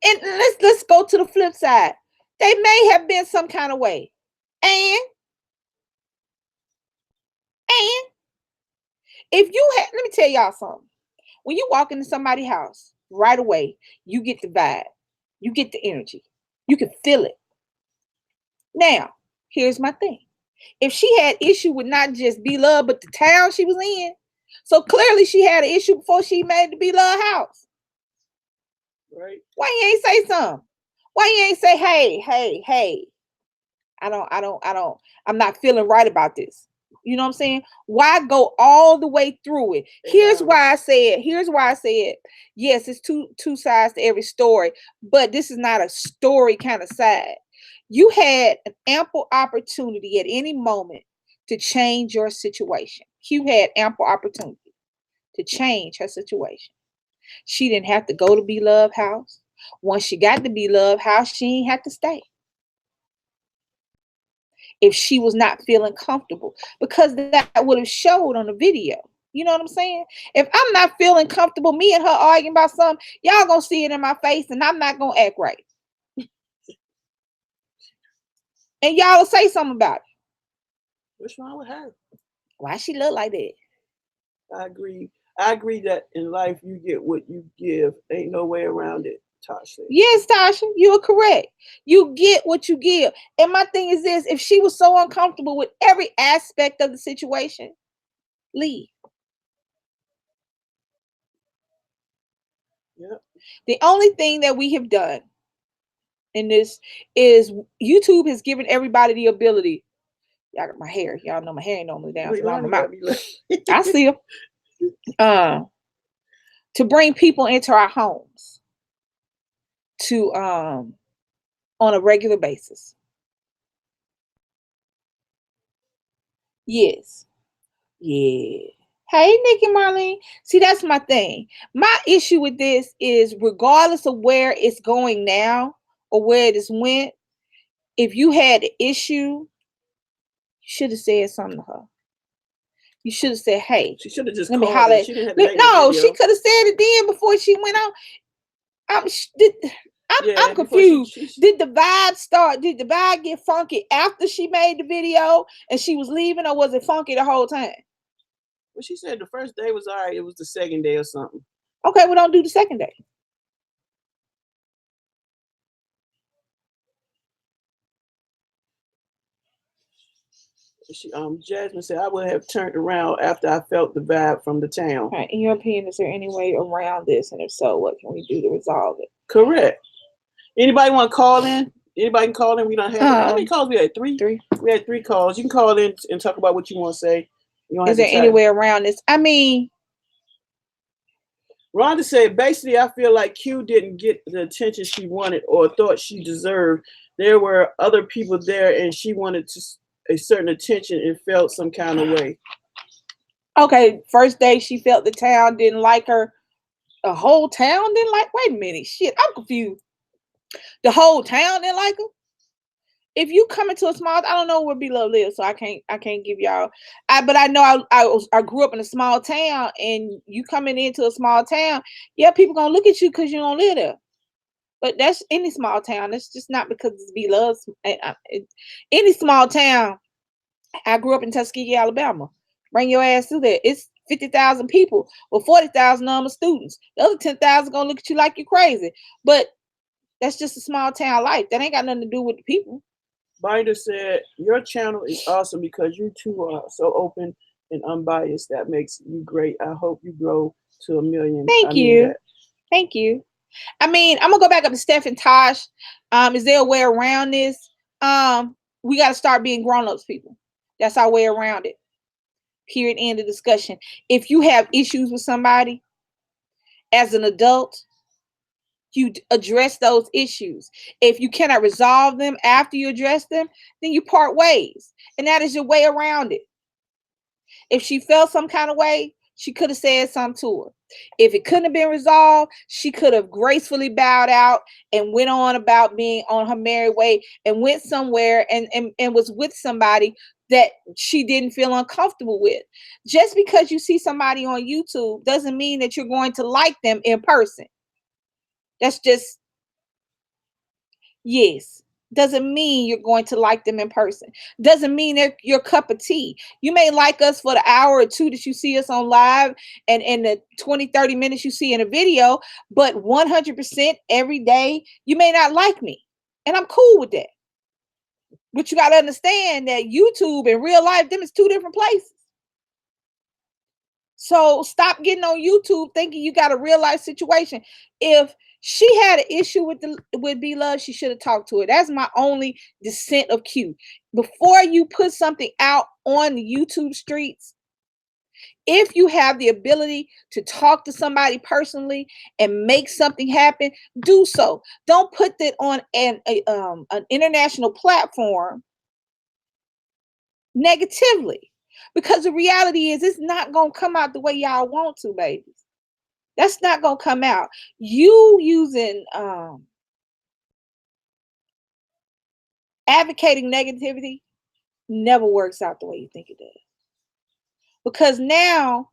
And let's go to the flip side. They may have been some kind of way. And if you had, let me tell y'all something. When you walk into somebody's house, right away, you get the vibe. You get the energy. You can feel it. Now, here's my thing. If she had issue with not just Beloved, but the town she was in, so clearly she had an issue before she made the Beloved house. Right. Why you ain't say something? Why you ain't say, hey, I'm not feeling right about this. You know what I'm saying? Why go all the way through it? Here's why I said, yes, it's two sides to every story, but this is not a story kind of side. You had an ample opportunity at any moment to change your situation. You had ample opportunity to change her situation. She didn't have to go to Beloved house. Once she got to Beloved house, she ain't have to stay if she was not feeling comfortable, because that would have showed on the video. You know what I'm saying? If I'm not feeling comfortable, me and her arguing about something, y'all gonna see it in my face and I'm not gonna act right. And y'all will say something about it. What's wrong with her? Why she look like that? I agree. I agree that in life you get what you give. Ain't no way around it, Tasha. Yes, Tasha, you are correct. You get what you give. And my thing is this: if she was so uncomfortable with every aspect of the situation, leave. Yep. The only thing that we have done in this is YouTube has given everybody the ability. Y'all got my hair. Y'all know my hair ain't normally down, so I'm out. I see them. To bring people into our homes to on a regular basis. Yes. Yeah. Hey, Nikki Marlene. See, that's my thing. My issue with this is regardless of where it's going now or where it has went, if you had an issue, you should have said something to her. You should have said, hey. She should have just let me called holler. her. She didn't have to make No, a video. she could have said it then before she went out. I'm confused. Did the vibe start? Did the vibe get funky after she made the video and she was leaving, or was it funky the whole time? Well, she said the first day was all right. It was the second day or something. Okay, well, don't do the second day. Jasmine said, I would have turned around after I felt the vibe from the town. Right. In your opinion, is there any way around this? And if so, what can we do to resolve it? Correct. Anybody want to call in? Anybody can call in. We don't have how many calls we had? Three? We had 3 calls. You can call in and talk about what you want to say. You don't is there any way around this? I mean, Rhonda said, basically, I feel like Q didn't get the attention she wanted or thought she deserved. There were other people there and she wanted a certain attention and felt some kind of way. Okay, first day she felt the town didn't like her. The whole town didn't like. Wait a minute, shit, I'm confused. The whole town didn't like her. If you come into a small, I don't know where Beloved lives, so I can't give y'all. But I know I grew up in a small town, and you coming into a small town, yeah, people gonna look at you because you don't live there. But that's any small town. That's just not because it's Beloved. Any small town. I grew up in Tuskegee, Alabama. Bring your ass through there. It's 50,000 people, with 40,000 of them students. The other 10,000 gonna look at you like you're crazy. But that's just a small town life. That ain't got nothing to do with the people. Binder said, your channel is awesome because you two are so open and unbiased. That makes you great. I hope you grow to 1 million. Thank you. Thank you. I mean, I'm gonna go back up to Steph and Tosh. Is there a way around this? We got to start being grown-ups, people. That's our way around it. Period. End of discussion. If you have issues with somebody as an adult, you address those issues. If you cannot resolve them after you address them, then you part ways. And that is your way around it. If she felt some kind of way, she could have said something to her. If it couldn't have been resolved, she could have gracefully bowed out and went on about being on her merry way and went somewhere and was with somebody that she didn't feel uncomfortable with. Just because you see somebody on YouTube doesn't mean that you're going to like them in person. That's just, yes. Doesn't mean you're going to like them in person. Doesn't mean they're your cup of tea. You may like us for the hour or two that you see us on live and in the 20, 30 minutes you see in a video, but 100% every day, you may not like me. And I'm cool with that. But you got to understand that YouTube and real life, them is two different places. So stop getting on YouTube thinking you got a real life situation. If she had an issue with Be Love, she should have talked to her. That's my only dissent of Q. Before you put something out on the YouTube streets, if you have the ability to talk to somebody personally and make something happen, do so. Don't put that on an international platform negatively. Because the reality is it's not going to come out the way y'all want to, babies. That's not going to come out. You using advocating negativity never works out the way you think it does. Because now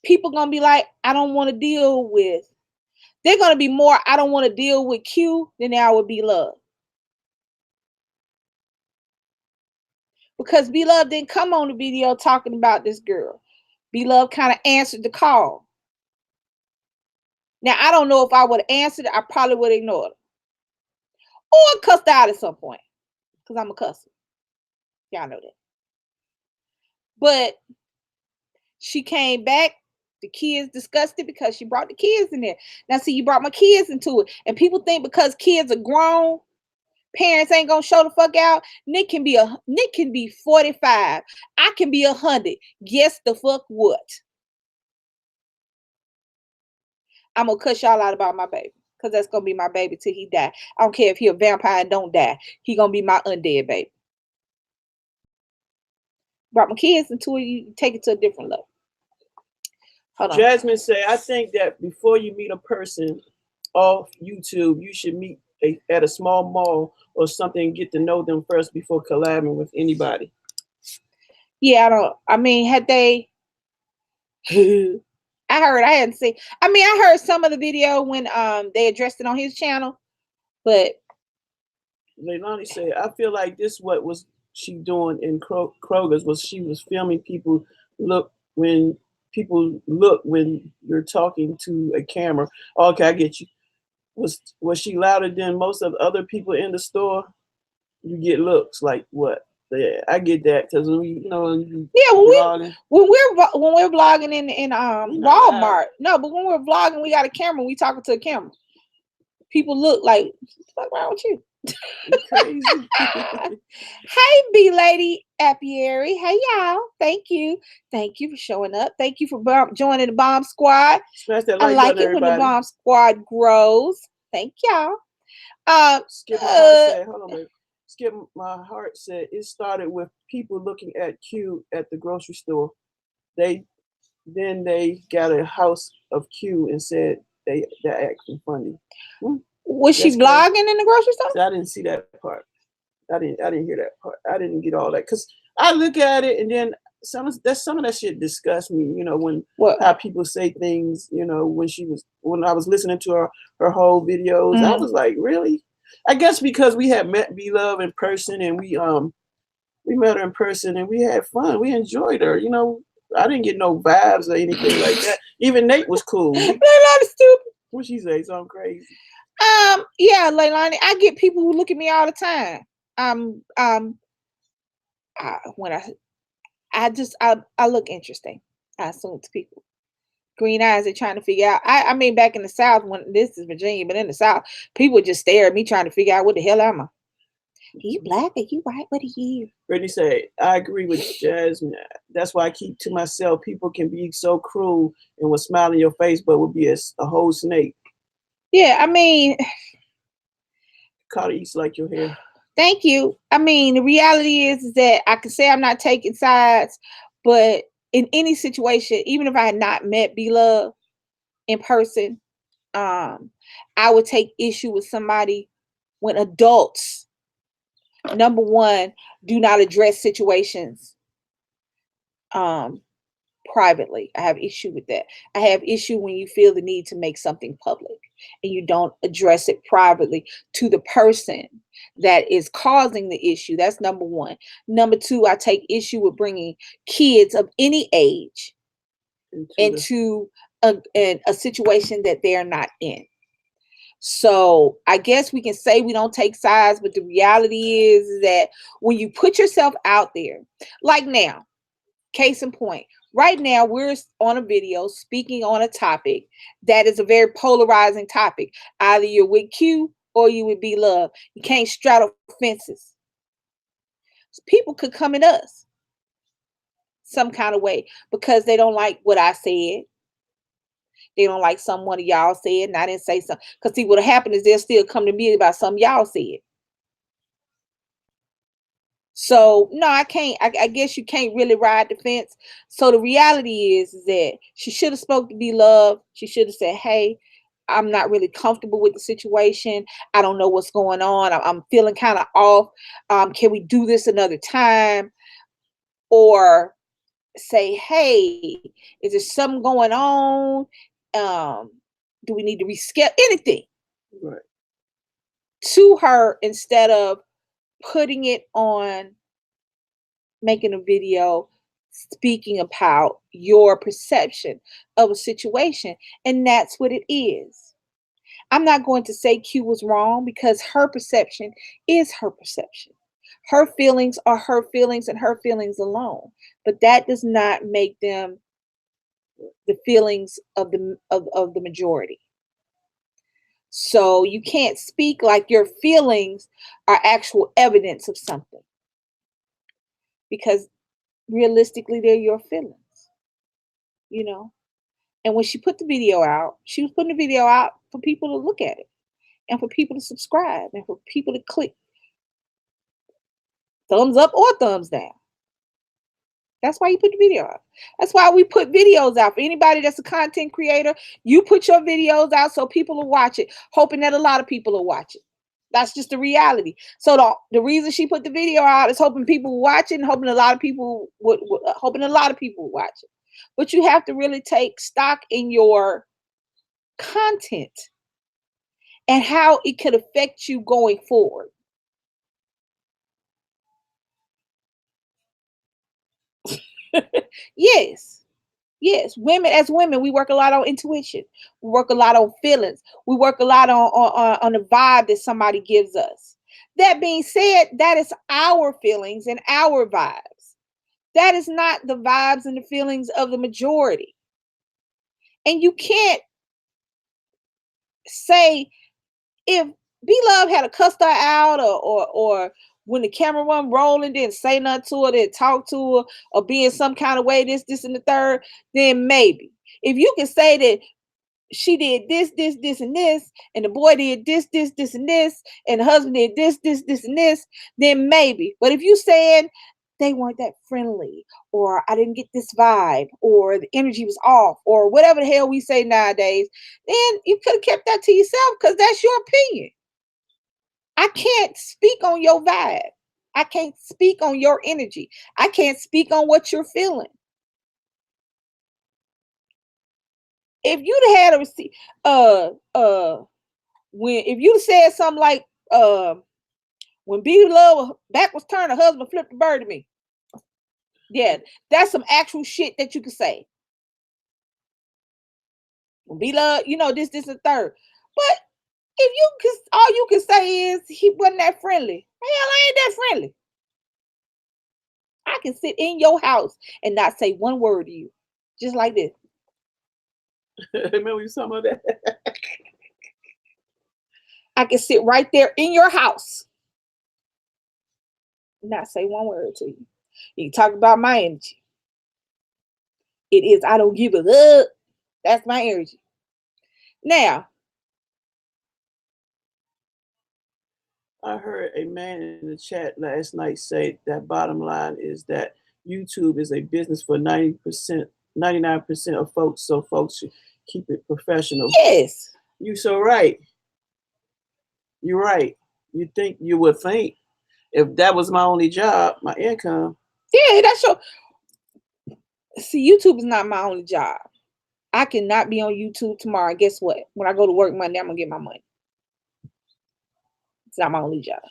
people going to be like, I don't want to deal with, they're going to be more, I don't want to deal with Q than they are with Be Love. Because Be Love didn't come on the video talking about this girl. Be Love kind of answered the call. Now, I don't know if I would have answered it. I probably would have ignored it. Or cussed out at some point. Because I'm a cusser. Y'all know that. But she came back. The kids discussed it because she brought the kids in there. Now, see, you brought my kids into it. And people think because kids are grown, parents ain't gonna show the fuck out. Nick can be 45. I can be 100. Guess the fuck what? I'm gonna cuss y'all out about my baby. Because that's gonna be my baby till he die. I don't care if he a vampire and don't die. He gonna be my undead baby. Brought my kids into it, you take it to a different level. Hold on. Jasmine say, I think that before you meet a person off YouTube, you should meet at a small mall or something and get to know them first before collabing with anybody. Yeah, I mean, had they I hadn't seen. I mean, I heard some of the video when they addressed it on his channel, but Leilani said, I feel like this what was she doing in Kroger's was she was filming people look when you're talking to a camera. Okay, I get you. Was she louder than most of the other people in the store? You get looks like what? Yeah, I get that because when when we're vlogging in Walmart. No, but when we're vlogging, we got a camera. We talking to a camera. People look like, what's wrong with you? Crazy. Hey, B Lady Apiary. Hey, y'all. Thank you for showing up. Thank you for joining the Bomb Squad. Smash that I like button, it when everybody. the Bomb Squad grows. Thank y'all. Skip my heart said, hold on, baby. Skip my heart said it started with people looking at Q at the grocery store. Then they got a house of Q and said they're acting funny. Was she vlogging in the grocery store? I didn't see that part. I didn't hear that part. I didn't get all that because I look at it and then some of that shit disgusts me. When how people say things. When I was listening to her whole videos, I was like, really? I guess because we had met Be Love in person and we met her in person and we had fun. We enjoyed her. I didn't get no vibes or anything like that. Even Nate was cool. They're not stupid. What she say? Something crazy. Yeah, Leilani, I get people who look at me all the time. When I look interesting. I assume to people. Green eyes, they're trying to figure out. I mean, back in the South, when this is Virginia, but in the South, people just stare at me trying to figure out what the hell am I? Are you black? Are you white? What are you? Brittany said, I agree with Jasmine. That's why I keep to myself. People can be so cruel and will smile in your face, but will be a whole snake. Yeah, I mean, Carter eats like your hair. Thank you. I mean, the reality is that I can say I'm not taking sides, but in any situation, even if I had not met Be Love in person, I would take issue with somebody when adults, number one, do not address situations privately. I have issue with that. I have issue when you feel the need to make something public. and you don't address it privately to the person that is causing the issue. That's number one. Number two, I take issue with bringing kids of any age into a situation that they're not in. So I guess we can say we don't take sides, but the reality is that when you put yourself out there, like now, case in point, right now we're on a video speaking on a topic that is a very polarizing topic. Either you're with Q or you would be loved. You can't straddle fences. So people could come at us some kind of way because they don't like what I said. They don't like something one of y'all said, and I didn't say something. Because see, what'll happen is they'll still come to me about something y'all said. So no, I can't. I guess you can't really ride the fence. So the reality is that she should have spoke to be loved. She should have said, "Hey, I'm not really comfortable with the situation. I don't know what's going on. I'm feeling kind of off. Can we do this another time?" Or say, "Hey, is there something going on? Do we need to reschedule anything?" Right. To her, instead of putting it on, making a video speaking about your perception of a situation. And that's what it is. I'm not going to say Q was wrong because her perception is her perception. Her feelings are her feelings and her feelings alone. But that does not make them the feelings of the majority. So you can't speak like your feelings are actual evidence of something, because realistically they're your feelings, you know. And when she put the video out, she was putting the video out for people to look at it and for people to subscribe and for people to click thumbs up or thumbs down. That's why you put the video out. That's why we put videos out. For anybody that's a content creator, you put your videos out so people will watch it, hoping that a lot of people will watch it. That's just the reality. So the reason she put the video out is hoping people will watch it and hoping a lot of people would watch it. But you have to really take stock in your content and how it could affect you going forward. Yes, women, we work a lot on intuition. We work a lot on feelings. We work a lot on the vibe that somebody gives us. That being said, that is our feelings and our vibes. That is not the vibes and the feelings of the majority. And you can't say, if B-Love had a cussed her out or when the camera run rolling, didn't say nothing to her, didn't talk to her, or be in some kind of way, this, and the third, then maybe. If you can say that she did this, and this, and the boy did this, and this, and the husband did this, and this, then maybe. But if you saying they weren't that friendly, or I didn't get this vibe, or the energy was off, or whatever the hell we say nowadays, then you could have kept that to yourself because that's your opinion. I can't speak on your vibe. I can't speak on your energy. I can't speak on what you're feeling. If you'd had a receipt, if you said something like, when B-Love back was turned, her husband flipped the bird to me. Yeah, that's some actual shit that you could say. When B-Love, this, and third. But if all you can say is he wasn't that friendly. Hell, I ain't that friendly. I can sit in your house and not say one word to you. Just like this. Remember some of that? I can sit right there in your house and not say one word to you. You can talk about my energy. It is, I don't give a fuck. That's my energy. Now, I heard a man in the chat last night say that bottom line is that YouTube is a business for 99% of folks, so folks should keep it professional. yes. You so right. You're right. You would think if that was my only job, my income. Yeah, that's your. See, YouTube is not my only job. I cannot be on YouTube tomorrow. Guess what? When I go to work Monday, I'm going to get my money. It's not my only job.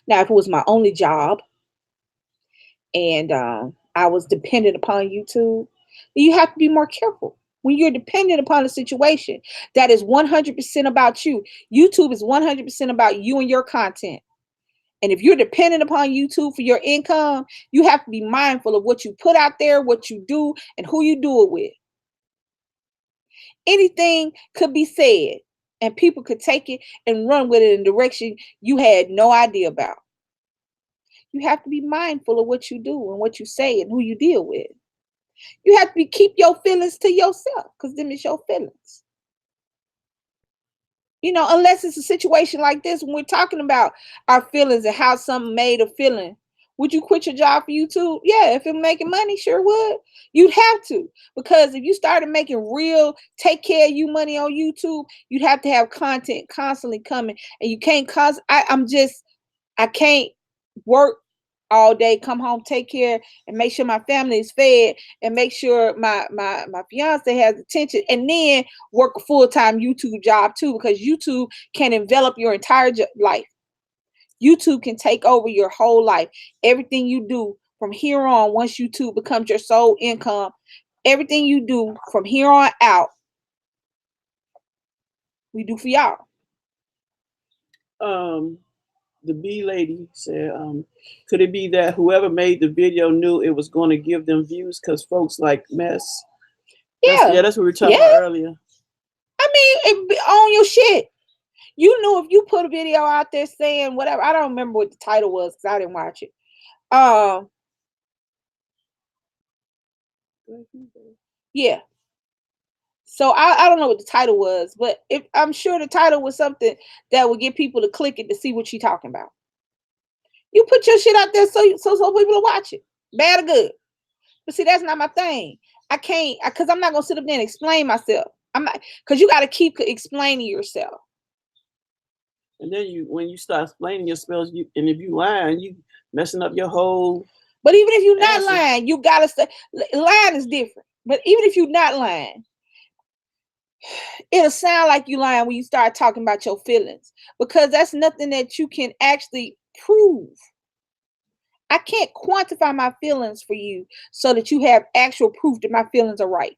Now, if it was my only job and I was dependent upon YouTube, you have to be more careful. When you're dependent upon a situation that is 100% about you, YouTube is 100% about you and your content. And if you're dependent upon YouTube for your income, you have to be mindful of what you put out there, what you do, and who you do it with. Anything could be said, and people could take it and run with it in a direction you had no idea about. You have to be mindful of what you do and what you say and who you deal with. You have to keep your feelings to yourself, because them is your feelings. You know, unless it's a situation like this, when we're talking about our feelings and how something made a feeling, would you quit your job for YouTube? Yeah, if it making money, sure would. You'd have to, because if you started making real take care of you money on YouTube, you'd have to have content constantly coming, and you can't I can't work all day, come home, take care, and make sure my family is fed, and make sure my fiance has attention, and then work a full-time YouTube job too, because YouTube can envelop your entire life. YouTube can take over your whole life. Everything you do from here on, once YouTube becomes your sole income, everything you do from here on out, we do for y'all. The B lady said, could it be that whoever made the video knew it was going to give them views because folks like mess? Yeah, that's what we were talking about earlier. I mean, on your shit. You knew if you put a video out there saying whatever. I don't remember what the title was because I didn't watch it. Yeah. So I don't know what the title was, but I'm sure the title was something that would get people to click it to see what you're talking about. You put your shit out there so people will watch it, bad or good. But see, that's not my thing. I can't, because I'm not gonna sit up there and explain myself. I'm not, because you got to keep explaining yourself. And then when you start explaining yourself, and if you lying, you messing up your whole. But even if you're not lying, you gotta say lying is different. But even if you're not lying, it'll sound like you lying when you start talking about your feelings, because that's nothing that you can actually prove. I can't quantify my feelings for you so that you have actual proof that my feelings are right.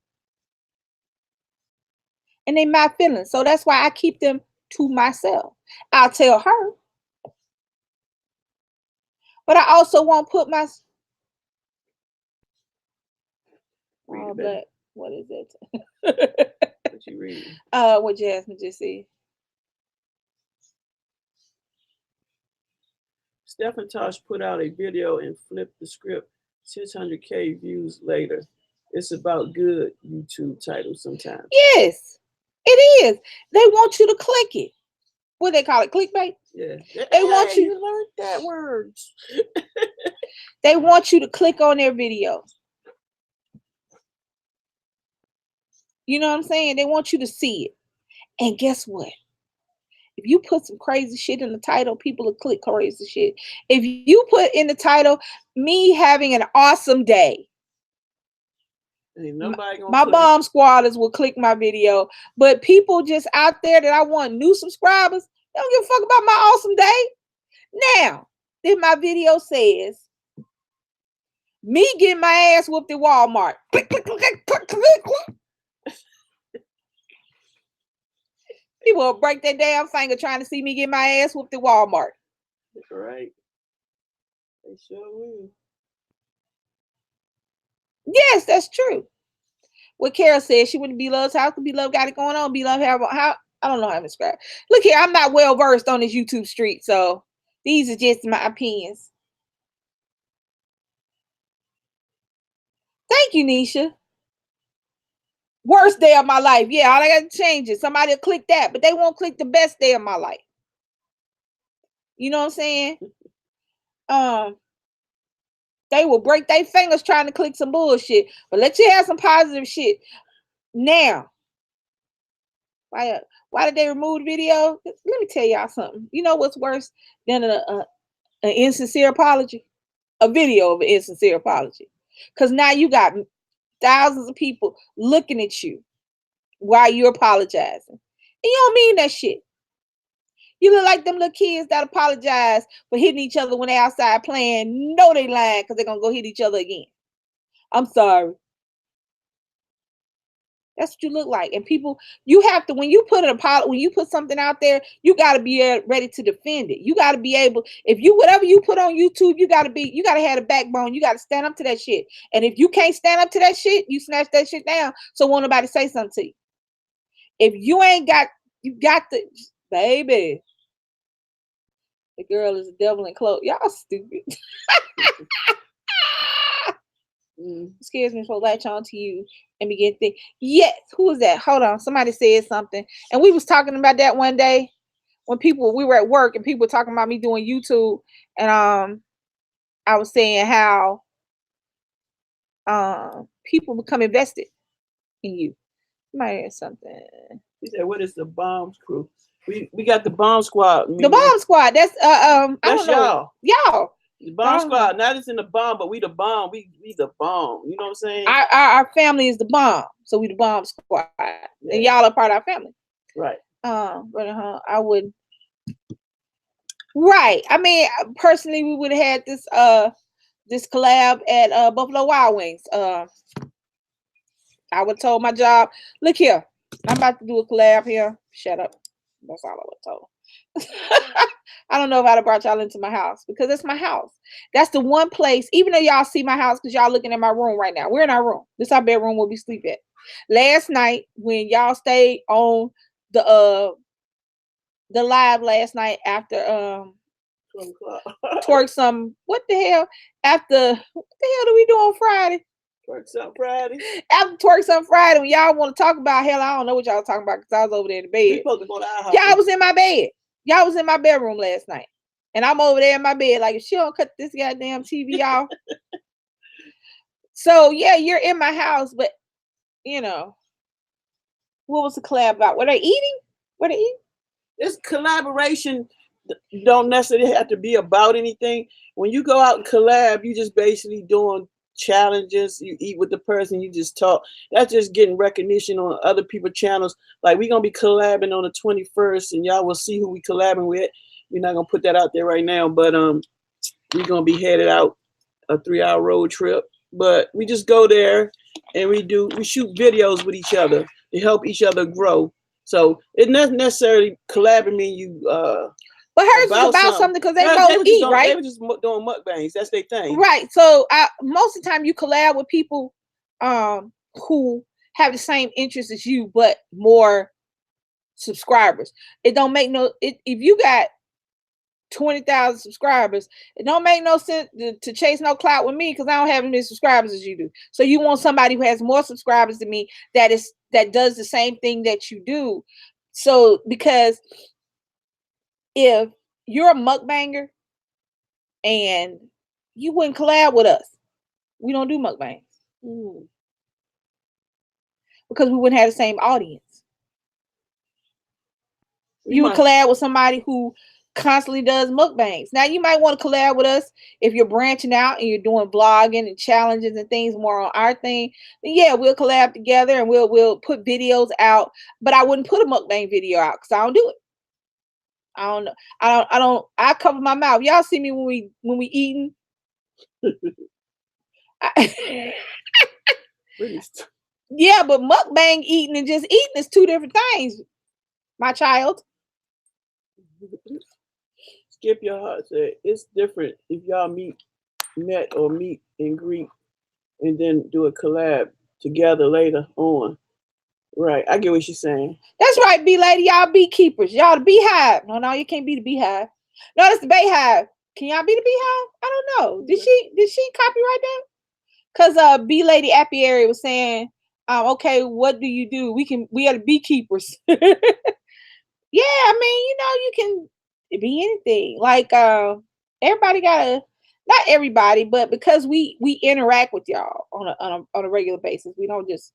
And they're my feelings. So that's why I keep them to myself. I'll tell her. But I also won't put my... Oh, but what is it? What you reading? What Jasmine just said. Stephen Tosh put out a video and flipped the script 600K views later. It's about good YouTube titles sometimes. Yes, it is. They want you to click it. What they call it? Clickbait? Yeah. They want you. You learned that word. They want you to click on their video. You know what I'm saying? They want you to see it. And guess what? If you put some crazy shit in the title, people will click crazy shit. If you put in the title, me having an awesome day, ain't nobody gonna my bomb squatters will click my video. But people just out there that I want new subscribers, they don't give a fuck about my awesome day. Now, if my video says me getting my ass whooped at Walmart, click, click, click, click, click, click, click. People will break their damn finger trying to see me get my ass whooped at Walmart. That's right. They sure will. Yes, that's true. What Carol said, she went to B-Love's house. B-Love got it going on. B-Love have how I don't know how to describe. Look here, I'm not well versed on this YouTube street, so these are just my opinions. Thank you, Nisha. Worst day of my life. Yeah, all I got to change it. Somebody will click that, but they won't click the best day of my life. You know what I'm saying? They will break their fingers trying to click some bullshit, but let you have some positive shit. Now, why did they remove the video? Let me tell y'all something. You know what's worse than an insincere apology? A video of an insincere apology. Because now you got thousands of people looking at you while you're apologizing. And you don't mean that shit. You look like them little kids that apologize for hitting each other when they outside playing. No, they lying because they're going to go hit each other again. I'm sorry. That's what you look like. And people, you have to, when you put something out there, you got to be ready to defend it. You got to be able, whatever you put on YouTube, you got to have a backbone. You got to stand up to that shit. And if you can't stand up to that shit, you snatch that shit down. So won't nobody say something to you. If you ain't got, you got the, baby, the girl is a devil in clothes. Y'all stupid. Scares me to latch on to you and begin to think, yes, who is that? Hold on, somebody said something. And we was talking about that one day when we were at work and people were talking about me doing YouTube. And I was saying how people become invested in you. Somebody had something. He said, what is the Bombs crew? We got the Bomb Squad. The Bomb Squad. That's I don't know. Y'all. The Bomb Squad, not just in the bomb, but we the bomb. We the bomb. You know what I'm saying? Our family is the bomb, so we the Bomb Squad, and y'all are part of our family, right? But I would, right? I mean, personally, we would have had this collab at Buffalo Wild Wings. I would have told my job, look here, I'm about to do a collab here. Shut up. That's all I would have told. I don't know if I'd have brought y'all into my house because it's my house. That's the one place, even though y'all see my house because y'all looking at my room right now. We're in our room. This is our bedroom where we sleep at. Last night when y'all stayed on the live last night after twerk some, what the hell do we do on Friday? Twerk some Friday. After twerk some Friday, when y'all want to talk about, hell, I don't know what y'all talking about because I was over there in the bed. We supposed to go to our house. Y'all was in my bed. Y'all was in my bedroom last night. And I'm over there in my bed. Like, if she don't cut this goddamn TV off. So, yeah, you're in my house. But, you know, what was the collab about? Were they eating? This collaboration don't necessarily have to be about anything. When you go out and collab, you just basically doing challenges. You eat with the person, you just talk. That's just getting recognition on other people's channels. Like, we're gonna be collabing on the 21st, and y'all will see who we collabing with. We're not gonna put that out there right now, but we're gonna be headed out a 3-hour road trip. But we just go there and we shoot videos with each other to help each other grow. So it's not necessarily collabing mean you but hers is about something because they both eat, right? They were just doing mukbangs. That's their thing. Right. So most of the time you collab with people who have the same interests as you, but more subscribers. It don't make if you got 20,000 subscribers, it don't make no sense to chase no clout with me because I don't have as many subscribers as you do. So you want somebody who has more subscribers than me that does the same thing that you do. So because if you're a mukbanger and you wouldn't collab with us, we don't do mukbangs because we wouldn't have the same audience. You would collab with somebody who constantly does mukbangs. Now you might want to collab with us if you're branching out and you're doing vlogging and challenges and things more on our thing. Then yeah, we'll collab together and we'll put videos out. But I wouldn't put a mukbang video out because I don't do it. I don't know. I cover my mouth. Y'all see me when we eating. Yeah, but mukbang eating and just eating is two different things, my child. Skip Your Heart said it's different if y'all meet and greet and then do a collab together later on. Right, I get what she's saying. That's right, B lady. Y'all beekeepers. Y'all the beehive. No, you can't be the beehive. No, that's the bayhive. Can y'all be the beehive? I don't know. Did she copyright that? Because B lady apiary was saying, okay, what do you do? We are the beekeepers. Yeah, I mean, you can be anything. Like everybody gotta, not everybody, but because we interact with y'all on a regular basis. We don't just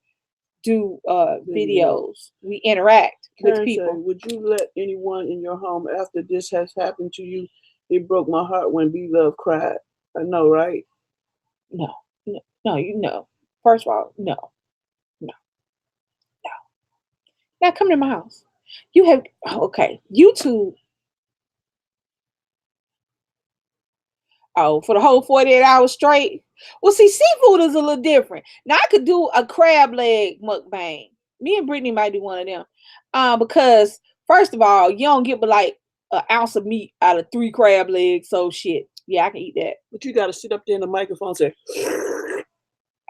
do videos. We interact with people. Said, would you let anyone in your home after this has happened to you? It broke my heart when B-Love cried. I know, right? No, First of all, no. Now come to my house. You have okay. YouTube. Oh, for the whole 48 hours straight. Well, see, seafood is a little different. Now I could do a crab leg mukbang. Me and Brittany might do one of them. Because first of all, you don't get but like an ounce of meat out of 3 crab legs. So shit. Yeah, I can eat that. But you gotta sit up there in the microphone and say,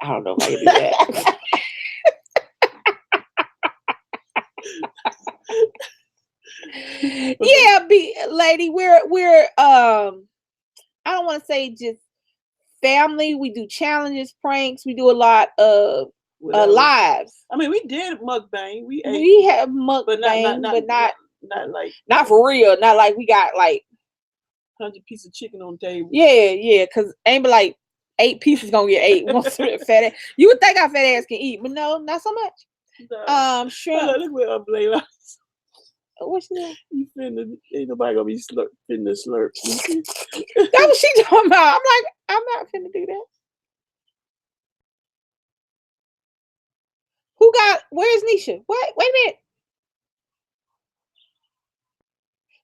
I don't know if I can do that. Yeah, lady, we're I don't want to say just family. We do challenges, pranks. We do a lot of lives. I mean, we did mukbang. We have mukbang, but not for real. Not like we got like 100 pieces of chicken on the table. Yeah, because ain't but like 8 pieces gonna get 8. Fat ass. You would think our fat ass can eat, but no, not so much. No. Shrimp. Look where Blovelife. What's that? You finna, ain't nobody gonna be finna slurp. That's what she talking about. I'm like, I'm not finna do that. Where's Nisha? What? Wait a minute.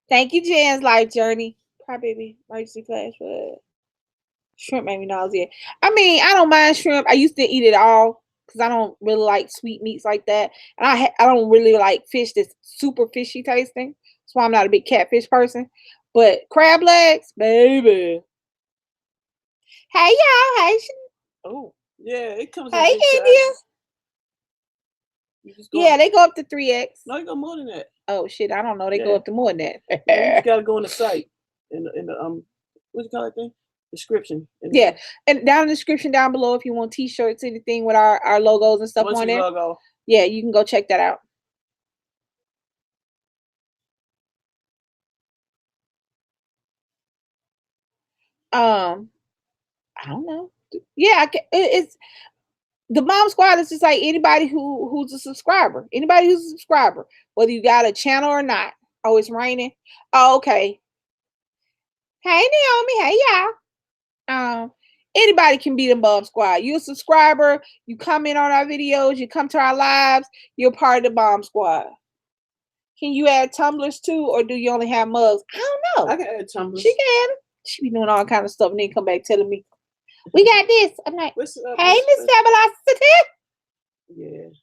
Thank you, Jan's Life Journey. Crybaby, emergency flash flood. Shrimp made me nauseous. I mean, I don't mind shrimp. I used to eat it all because I don't really like sweet meats like that. And I don't really like fish that's super fishy tasting. That's why I'm not a big catfish person. But crab legs, baby. Hey, y'all. Hey. Oh, yeah, it comes Hey, India. Yeah, they go up to 3X. No, they go more than that. Oh, shit. I don't know. They go up to more than that. Yeah, you just got to go on the site. In the what you call that thing? Description. Yeah, and down in the description down below, if you want t-shirts, anything with our logos and stuff on there. Logo. Yeah, you can go check that out. I don't know. Yeah, it's the Mom Squad is just like anybody who's a subscriber. Anybody who's a subscriber, whether you got a channel or not. Oh, it's raining. Oh, okay. Hey, Naomi. Hey, y'all. Anybody can be the Bomb Squad. You're a subscriber. You comment on our videos. You come to our lives. You're part of the Bomb Squad. Can you add tumblers too, or do you only have mugs? I don't know. I can add tumblers. She can. She be doing all kind of stuff and then come back telling me, we got this. I'm like, hey, Miss Fabulosity.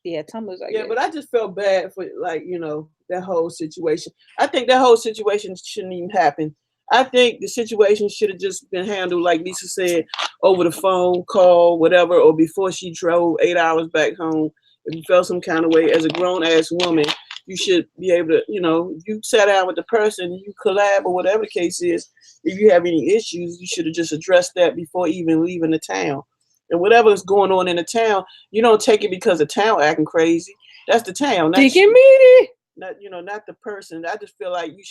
Yeah, tumblers. Yeah, but I just felt bad for, like, you know, that whole situation. I think that whole situation shouldn't even happen. I think the situation should have just been handled, like Lisa said, over the phone call, whatever, or before she drove 8 hours back home. If you felt some kind of way as a grown-ass woman, you should be able to, you know, if you sat down with the person, you collab or whatever the case is, if you have any issues, you should have just addressed that before even leaving the town. And whatever is going on in the town, you don't take it because the town acting crazy. That's the town. Not the person. I just feel like you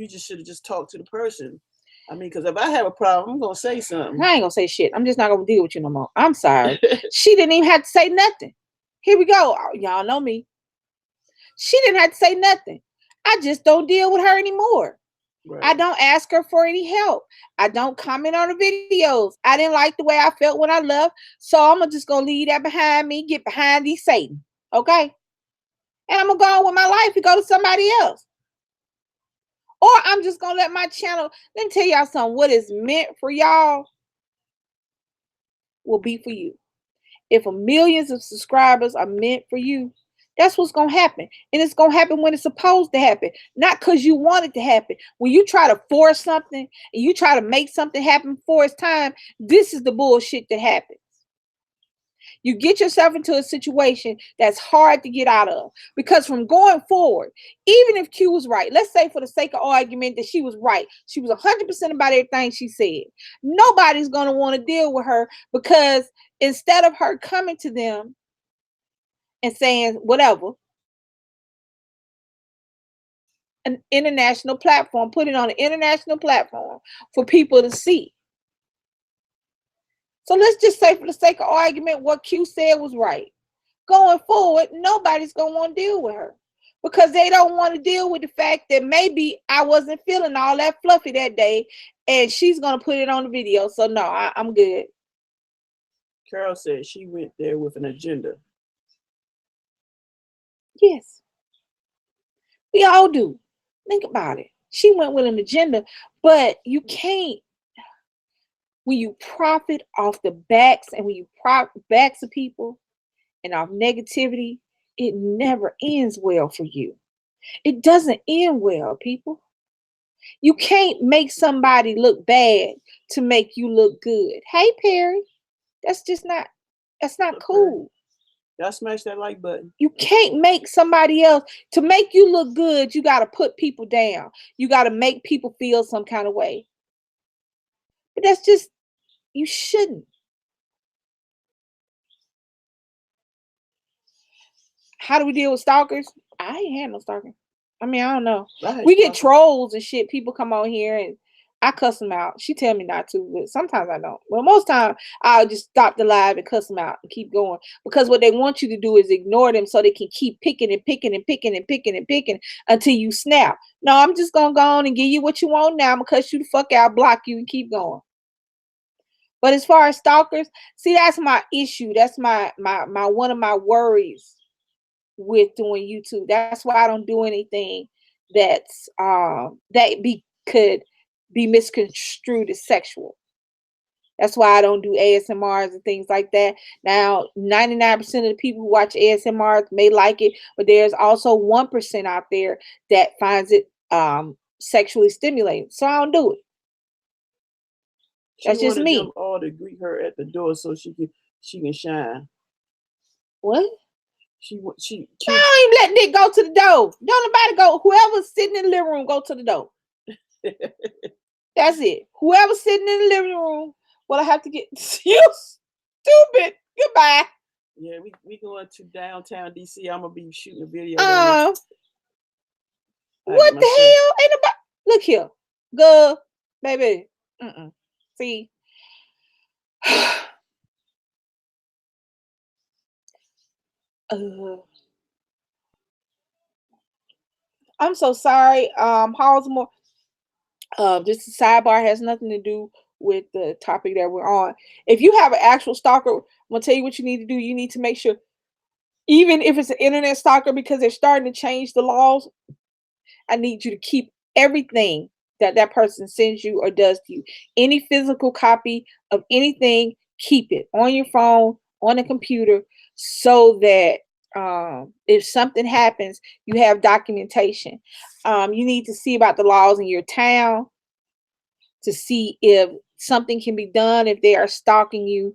just should have just talked to the person. I mean, because if I have a problem, I'm going to say something. I ain't going to say shit. I'm just not going to deal with you no more. I'm sorry. She didn't even have to say nothing. Here we go. Y'all know me. She didn't have to say nothing. I just don't deal with her anymore. Right. I don't ask her for any help. I don't comment on the videos. I didn't like the way I felt when I left. So I'm just going to leave that behind me, get behind these Satan. Okay? And I'm going to go on with my life and go to somebody else. Or I'm just going to let my channel, let me tell y'all something. What is meant for y'all will be for you. If millions of subscribers are meant for you, that's what's going to happen. And it's going to happen when it's supposed to happen. Not because you want it to happen. When you try to force something and you try to make something happen before it's time, this is the bullshit that happens. You get yourself into a situation that's hard to get out of. Because from going forward, even if Q was right, let's say for the sake of argument that she was right. She was 100% about everything she said. Nobody's going to want to deal with her because instead of her coming to them and saying whatever, an international platform, put it on an international platform for people to see. So let's just say for the sake of argument, what Q said was right. Going forward, nobody's going to want to deal with her because they don't want to deal with the fact that maybe I wasn't feeling all that fluffy that day and she's going to put it on the video. So no, I'm good. Carol said she went there with an agenda. Yes. We all do. Think about it. She went with an agenda, but you can't, when you profit off the backs and when you backs of people and off negativity, it never ends well for you. It doesn't end well, people. You can't make somebody look bad to make you look good. Hey, Perry, that's just not, that's not Okay. cool. Y'all smash that like button. You can't make somebody else, to make you look good, you got to put people down. You got to make people feel some kind of way. But that's just, you shouldn't. How do we deal with stalkers? I ain't had no stalker. I mean, I don't know. We get trolls and shit. People come on here and I cuss them out. She tell me not to, but sometimes I don't. Well, most time I'll just stop the live and cuss them out and keep going. Because what they want you to do is ignore them so they can keep picking and picking and picking and picking and picking until you snap. No, I'm just gonna go on and give you what you want now. I'm gonna cuss you the fuck out, block you, and keep going. But as far as stalkers, see, that's my issue. That's my one of my worries with doing YouTube. That's why I don't do anything that's could be misconstrued as sexual. That's why I don't do ASMRs and things like that. Now, 99% of the people who watch ASMRs may like it, but there's also 1% out there that finds it sexually stimulating. So I don't do it. That's just me. Them all to greet her at the door so she can shine. What? She I ain't letting it go to the door. Don't nobody go. Whoever's sitting in the living room, go to the door. That's it. Whoever's sitting in the living room, well, I have to get you stupid. Goodbye. Yeah, we going to downtown DC. I'm gonna be shooting a video. What the hell? Ain't nobody. Look here, good baby. See. I'm so sorry. Halsmore. Just a sidebar, has nothing to do with the topic that we're on. If you have an actual stalker, I'm gonna tell you what you need to do. You need to make sure, even if it's an internet stalker, because they're starting to change the laws, I need you to keep everything that person sends you or does to you. Any physical copy of anything, keep it on your phone, on a computer, so that if something happens, you have documentation. You need to see about the laws in your town to see if something can be done if they are stalking you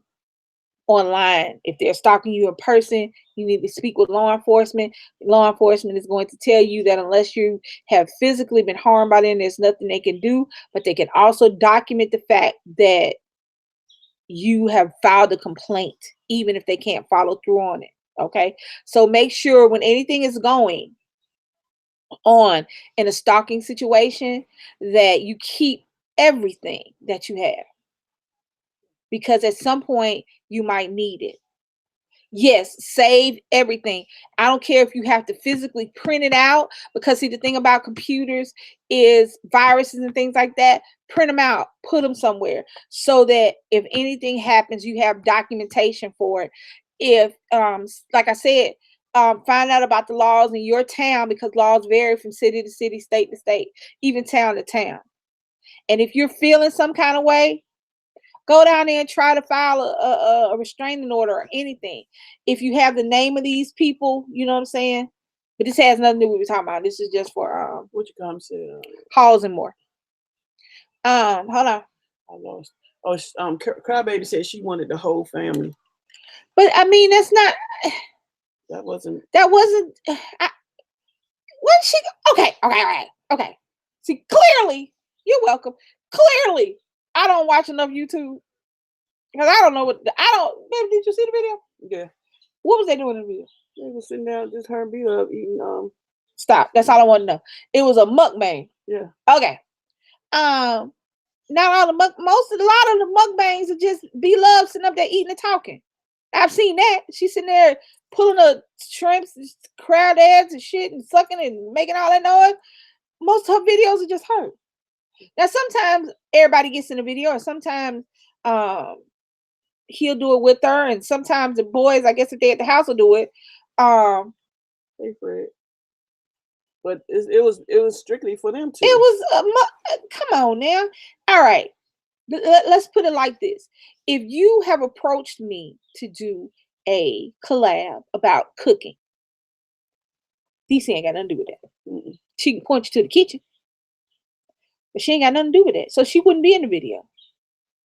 online. If they're stalking you in person, you need to speak with law enforcement. Law enforcement is going to tell you that unless you have physically been harmed by them, there's nothing they can do, but they can also document the fact that you have filed a complaint, even if they can't follow through on it. Okay, so make sure when anything is going on in a stalking situation that you keep everything that you have, because at some point you might need it. Yes, save everything. I don't care if you have to physically print it out, because see, the thing about computers is viruses and things like that. Print them out, put them somewhere so that if anything happens, you have documentation for it. If like I said, find out about the laws in your town, because laws vary from city to city, state to state, even town to town. And if you're feeling some kind of way, go down there and try to file a restraining order or anything. If you have the name of these people, you know what I'm saying? But this has nothing to do with what we're talking about. This is just for what you come say? Halls and more. Hold on. I lost. Oh, Crybaby said she wanted the whole family. But I mean, that's not. That wasn't. What she? Okay. See, clearly, you're welcome. Clearly, I don't watch enough YouTube, because I don't know what Baby, did you see the video? Yeah. What was they doing in the video? They were sitting down, just her and B-Love eating. Stop. That's all I want to know. It was a mukbang. Yeah. Okay. Not all the a lot of the mukbangs are just B-Love sitting up there eating and talking. I've seen that. She's sitting there pulling the shrimps, crowd eggs and shit, and sucking and making all that noise. Most of her videos are just her. Now, sometimes everybody gets in the video, and sometimes he'll do it with her, and sometimes the boys, I guess if they're at the house, will do it. Hey, Fred. But it was strictly for them too. It was come on now. All right. Let's put it like this. If you have approached me to do a collab about cooking, DC ain't got nothing to do with that. Mm-mm. She can point you to the kitchen, but she ain't got nothing to do with that. So she wouldn't be in the video.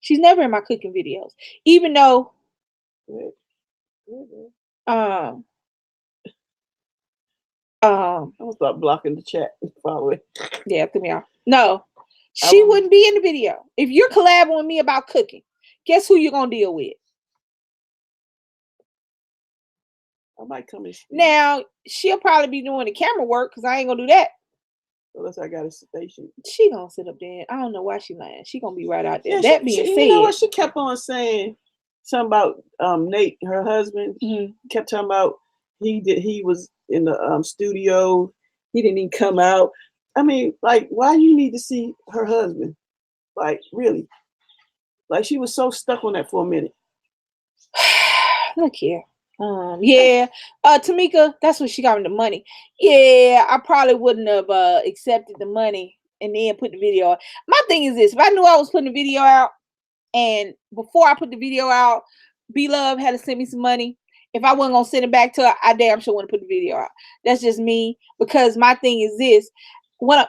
She's never in my cooking videos, even though I'm gonna start blocking the chat. Probably. yeah, threw me off. No, she wouldn't be in the video. If you're collabing with me about cooking, guess who you're gonna deal with? I might come in. Now she'll probably be doing the camera work because I ain't gonna do that. Unless I got a station. She gonna sit up there. I don't know why she lying. She gonna be right out there. Yeah, That being said, you know what? She kept on saying something about Nate, her husband. Mm-hmm. Kept talking about he was in the studio. He didn't even come out. I mean, like, why you need to see her husband? Like, really? Like, she was so stuck on that for a minute. Look here. Yeah. Tamika, that's what she got in the money. Yeah, I probably wouldn't have accepted the money and then put the video out. My thing is this: if I knew I was putting the video out, and before I put the video out, B-Love had to send me some money. If I wasn't gonna send it back to her, I damn sure wouldn't put the video out. That's just me, because my thing is this: when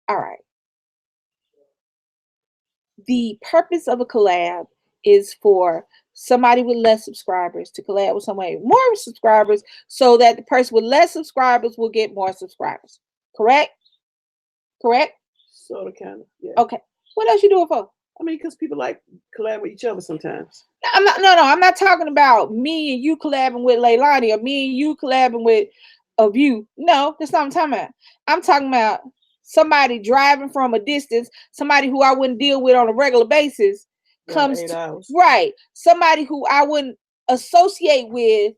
all right. The purpose of a collab is for somebody with less subscribers to collab with somebody with more subscribers, so that the person with less subscribers will get more subscribers. Correct? Correct? Sort of, kind of. Yeah. Okay. What else you do it for? I mean, because people like collab with each other sometimes. I'm not talking about me and you collabing with Leilani, or me and you collabing with a view. No, that's not what I'm talking about. I'm talking about somebody driving from a distance, somebody who I wouldn't deal with on a regular basis, comes 8 hours. Right. Somebody who I wouldn't associate with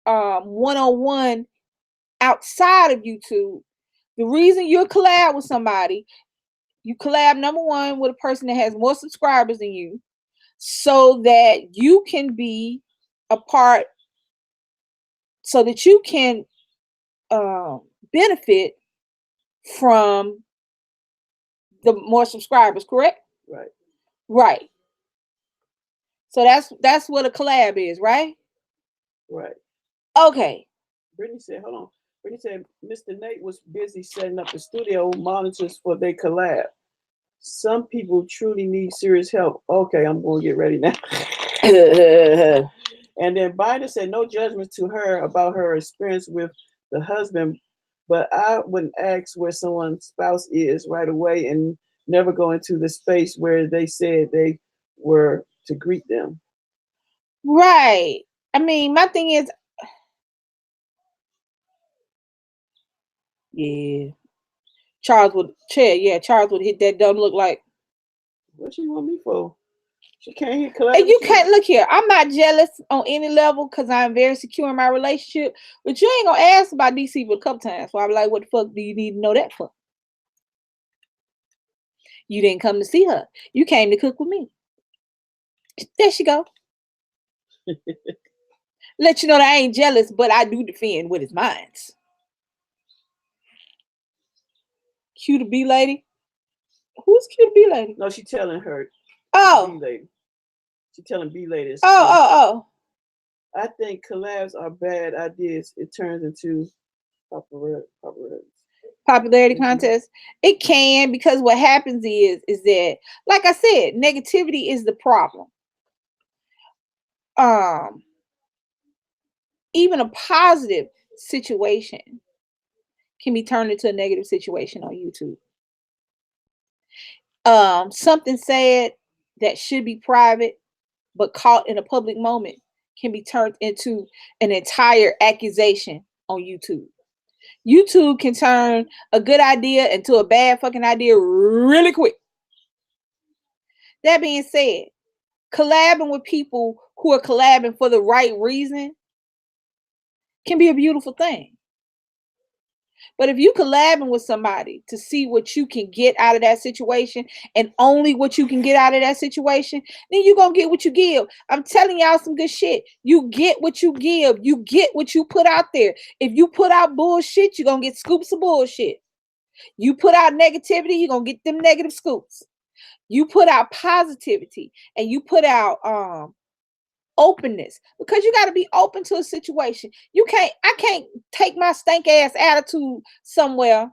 one-on-one outside of YouTube. The reason you collab with somebody, you collab, number one, with a person that has more subscribers than you, so that you can be a part, so that you can benefit from the more subscribers. Correct? Right. Right. So that's what a collab is, right? Right. Okay. Brittany said, hold on. Brittany said Mr. Nate was busy setting up the studio monitors for their collab. Some people truly need serious help. Okay, I'm going to get ready now. And then Biden said no judgment to her about her experience with the husband, but I wouldn't ask where someone's spouse is right away and never go into the space where they said they were to greet them. Right. I mean, my thing is, yeah, Charles would hit that dumb look like. What she want me for? She can't hit collab. And you can't, look here. I'm not jealous on any level because I'm very secure in my relationship. But you ain't gonna ask about DC but a couple times. So I'm like, what the fuck do you need to know that for? You didn't come to see her. You came to cook with me. There she go. Let you know that I ain't jealous, but I do defend what is mine. Cue to B lady. Who's cue to B lady? No, she telling her. Oh. B lady. She telling B lady. Oh. I think collabs are bad ideas. It turns into popularity contest. It can, because what happens is that, like I said, negativity is the problem. Even a positive situation can be turned into a negative situation on YouTube. Something said that should be private but caught in a public moment can be turned into an entire accusation on YouTube. YouTube can turn a good idea into a bad fucking idea really quick. That being said, collabing with people who are collabing for the right reason can be a beautiful thing. But if you collabing with somebody to see what you can get out of that situation and only what you can get out of that situation, then you're going to get what you give. I'm telling y'all some good shit. You get what you give. You get what you put out there. If you put out bullshit, you're going to get scoops of bullshit. You put out negativity, you're going to get them negative scoops. You put out positivity and you put out openness, because you got to be open to a situation. I can't take my stank ass attitude somewhere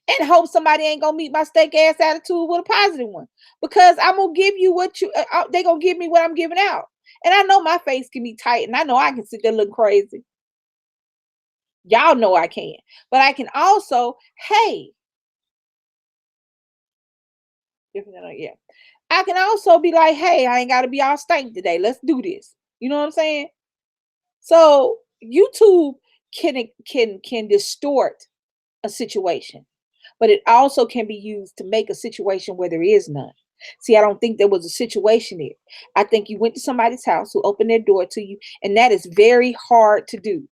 and hope somebody ain't gonna meet my stank ass attitude with a positive one, because I'm gonna give you what you they gonna give me what I'm giving out. And I know my face can be tight, and I know I can sit there looking crazy. Y'all know I can, but I can also, hey, yeah, I can also be like, hey, I ain't got to be all stank today. Let's do this. You know what I'm saying? So YouTube can distort a situation, but it also can be used to make a situation where there is none. See, I don't think there was a situation there. I think you went to somebody's house who opened their door to you, and that is very hard to do.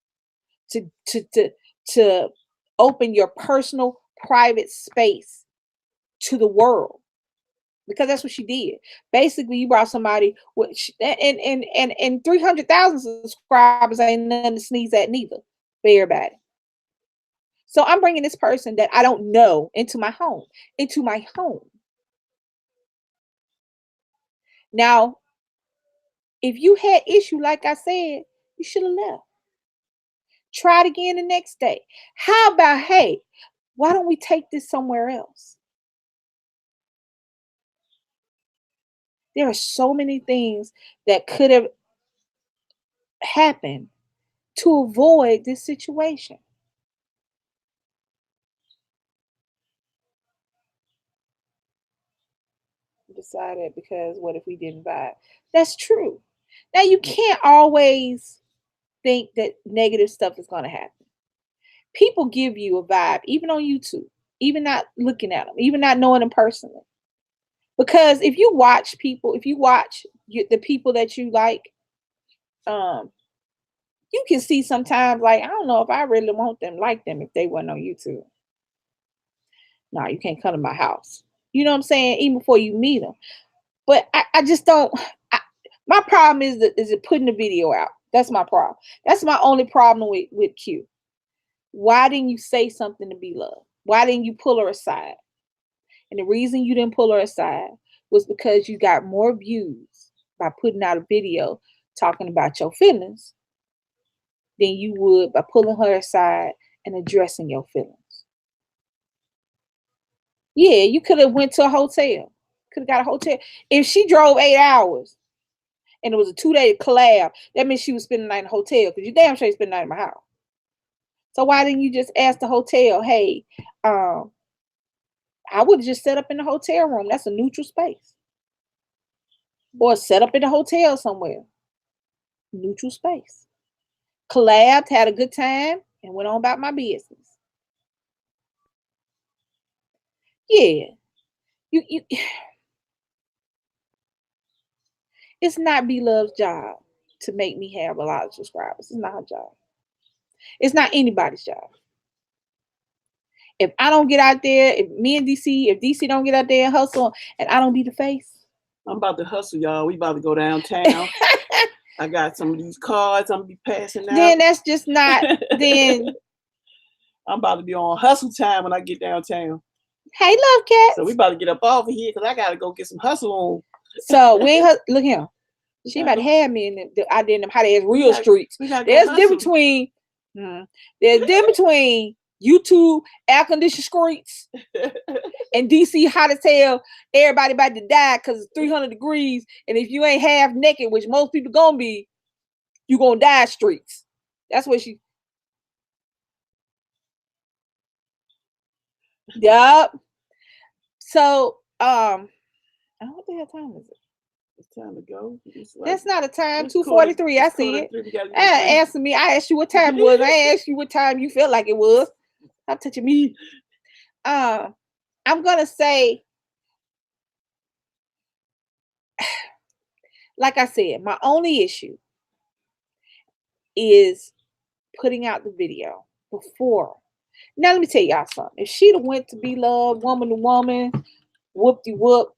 To open your personal private space to the world. Because that's what she did. Basically, you brought somebody with and 300,000 subscribers ain't nothing to sneeze at neither for everybody. So I'm bringing this person that I don't know into my home. Now, if you had issue, like I said, you should have left. Try it again the next day. How about, hey, why don't we take this somewhere else? There are so many things that could have happened to avoid this situation. Decided because what if we didn't buy it? That's true. Now, you can't always think that negative stuff is going to happen. People give you a vibe, even on YouTube, even not looking at them, even not knowing them personally. Because if you watch people, the people that you like, you can see sometimes, like, I don't know if I really want them, like them, if they weren't on YouTube. No, you can't come to my house. You know what I'm saying? Even before you meet them. But I just don't. My problem is it putting the video out. That's my problem. That's my only problem with Q. Why didn't you say something to be loved? Why didn't you pull her aside? And the reason you didn't pull her aside was because you got more views by putting out a video talking about your feelings than you would by pulling her aside and addressing your feelings. Yeah, you could have went to a hotel. Could have got a hotel. If she drove 8 hours and it was a 2-day collab, that means she was spending the night in a hotel, because you damn sure you spend the night in my house. So why didn't you just ask the hotel, hey, I would have just set up in the hotel room. That's a neutral space. Or set up in a hotel somewhere. Neutral space. Collabed, had a good time, and went on about my business. Yeah. You it's not B-Love's job to make me have a lot of subscribers. It's not her job. It's not anybody's job. If I don't get out there, if DC don't get out there and hustle, and I don't be the face. I'm about to hustle, y'all. We about to go downtown. I got some of these cards I'm gonna be passing out. Then that's just not, then. I'm about to be on hustle time when I get downtown. Hey, love cats. So we about to get up off of here, because I gotta go get some hustle on. So we ain't look here. She about to have me in out there in them hot ass real streets. There's a difference between YouTube air conditioned streets and DC hot as hell. Everybody about to die because it's 300 degrees, and if you ain't half naked, which most people gonna be, you gonna die streets. That's what she. Yup. So what the hell time is it? It's time to go. That's not a time. 2:43. I see it. Answer me. I asked you what time it was. I ain't asked you what time you felt like it was. Stop touching me. I'm gonna say, like I said, my only issue is putting out the video before Now let me tell y'all something. If she'd have went to be loved, woman to woman, whoop-de-whoop,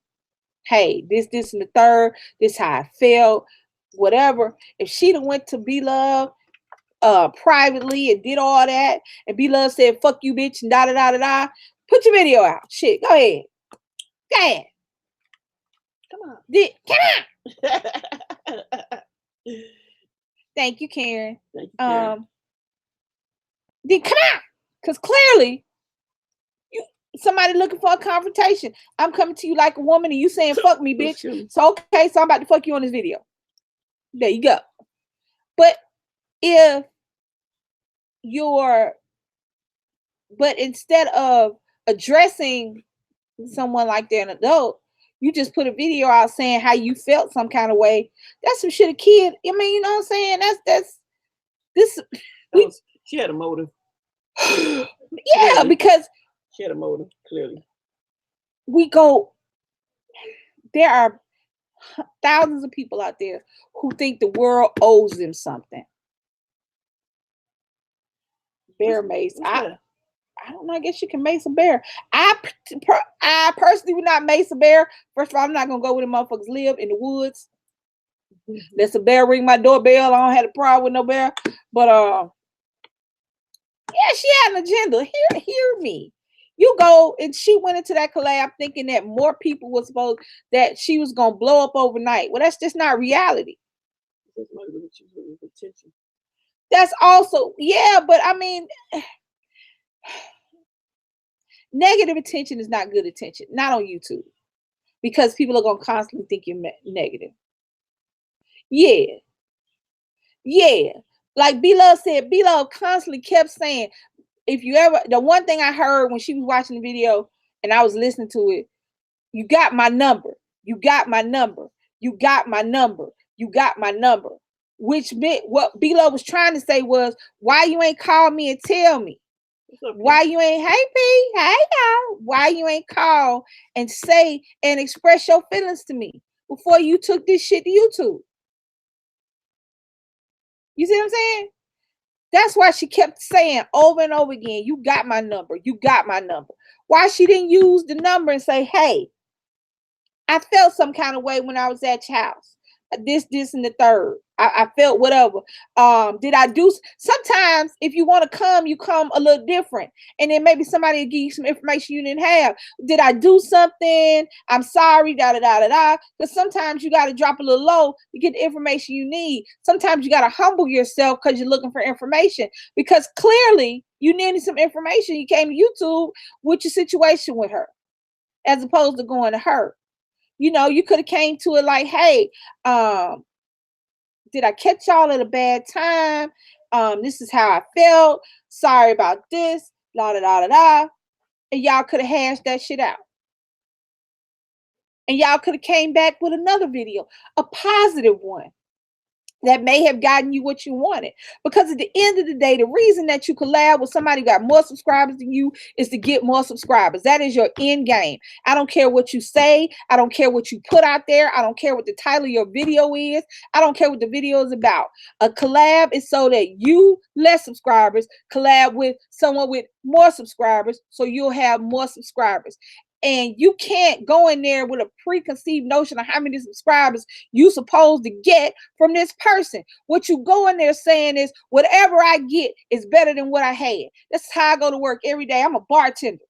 hey, this and the third, this how I felt, whatever. If she'd have went to be loved privately and did all that, and be loved said, fuck you, bitch, and da-da-da-da-da, put your video out. Shit, go ahead. Go ahead. Come on. Come on. Thank you, Karen. Thank you, Karen. Then come on. Because clearly, somebody looking for a confrontation. I'm coming to you like a woman and you saying, fuck me, bitch. So, okay, so I'm about to fuck you on this video. There you go. But instead of addressing someone like they're an adult, you just put a video out saying how you felt some kind of way. That's some shit a kid. I mean, you know what I'm saying? She had a motive. Yeah, Clearly. because she had a motive, clearly. There are thousands of people out there who think the world owes them something. Bear mace. I don't know. I guess you can mace a bear. I personally would not mace a bear. First of all, I'm not gonna go where the motherfuckers live in the woods. Let a bear ring my doorbell. I don't have a problem with no bear. But yeah, she had an agenda. Hear me. You go, and she went into that collab thinking that more people was that she was gonna blow up overnight. Well, that's just not reality. That's also, yeah, but I mean, negative attention is not good attention, not on YouTube, because people are gonna constantly think you're negative. Yeah. Like B-Love said, B-Love constantly kept saying, the one thing I heard when she was watching the video and I was listening to it, you got my number, you got my number, you got my number, you got my number, which meant what B-Love was trying to say was, why you ain't call me and tell me? Why you ain't, hey P, hey y'all, why you ain't call and say and express your feelings to me before you took this shit to YouTube? You see what I'm saying? That's why she kept saying over and over again, you got my number, you got my number. Why she didn't use the number and say, hey, I felt some kind of way when I was at your house. This, and the third. I felt whatever. Did I do? Sometimes if you want to come, you come a little different. And then maybe somebody will give you some information you didn't have. Did I do something? I'm sorry, da-da-da-da-da. Because sometimes you got to drop a little low to get the information you need. Sometimes you got to humble yourself because you're looking for information. Because clearly you needed some information. You came to YouTube with your situation with her, as opposed to going to her. You know, you could have came to it like, hey, did I catch y'all at a bad time? This is how I felt. Sorry about this. La da da da da. And y'all could have hashed that shit out. And y'all could have came back with another video, a positive one that may have gotten you what you wanted. Because at the end of the day, the reason that you collab with somebody who got more subscribers than you is to get more subscribers. That is your end game. I don't care what you say. I don't care what you put out there. I don't care what the title of your video is. I don't care what the video is about. A collab is so that you, less subscribers, collab with someone with more subscribers, so you'll have more subscribers. And you can't go in there with a preconceived notion of how many subscribers you supposed to get from this person. What you go in there saying is, whatever I get is better than what I had. That's how I go to work every day. I'm a bartender.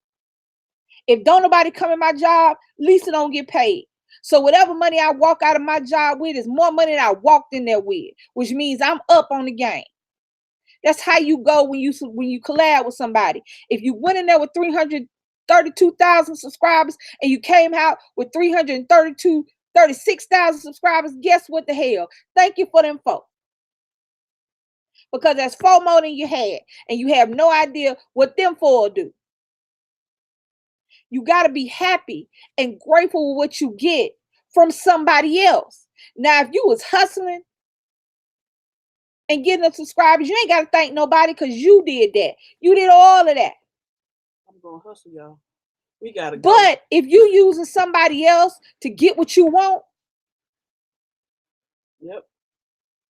If don't nobody come in my job, at least I don't get paid. So whatever money I walk out of my job with is more money than I walked in there with, which means I'm up on the game. That's how you go when you collab with somebody. If you went in there with 332,000 subscribers and you came out with 36,000 subscribers, guess what the hell? Thank you for them folks. Because that's 4 more than you had, and you have no idea what them 4 will do. You got to be happy and grateful with what you get from somebody else. Now, if you was hustling and getting the subscribers, you ain't got to thank nobody, because you did that. You did all of that. I'm going to hustle, y'all. We got to go. But if you using somebody else to get what you want, yep,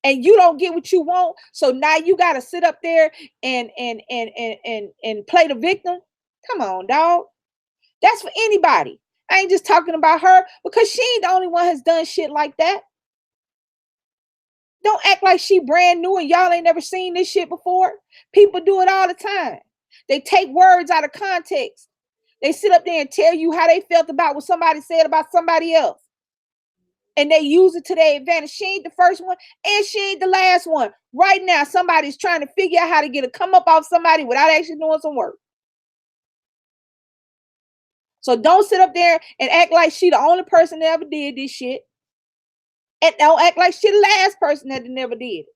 and you don't get what you want. So now you got to sit up there and play the victim. Come on, dog. That's for anybody. I ain't just talking about her because she ain't the only one has done shit like that. Don't act like she brand new and y'all ain't never seen this shit before. People do it all the time. They take words out of context. They sit up there and tell you how they felt about what somebody said about somebody else. And they use it to their advantage. She ain't the first one and she ain't the last one. Right now, somebody's trying to figure out how to get a come up off somebody without actually doing some work. So don't sit up there and act like she the only person that ever did this shit. And don't act like she the last person that never did it.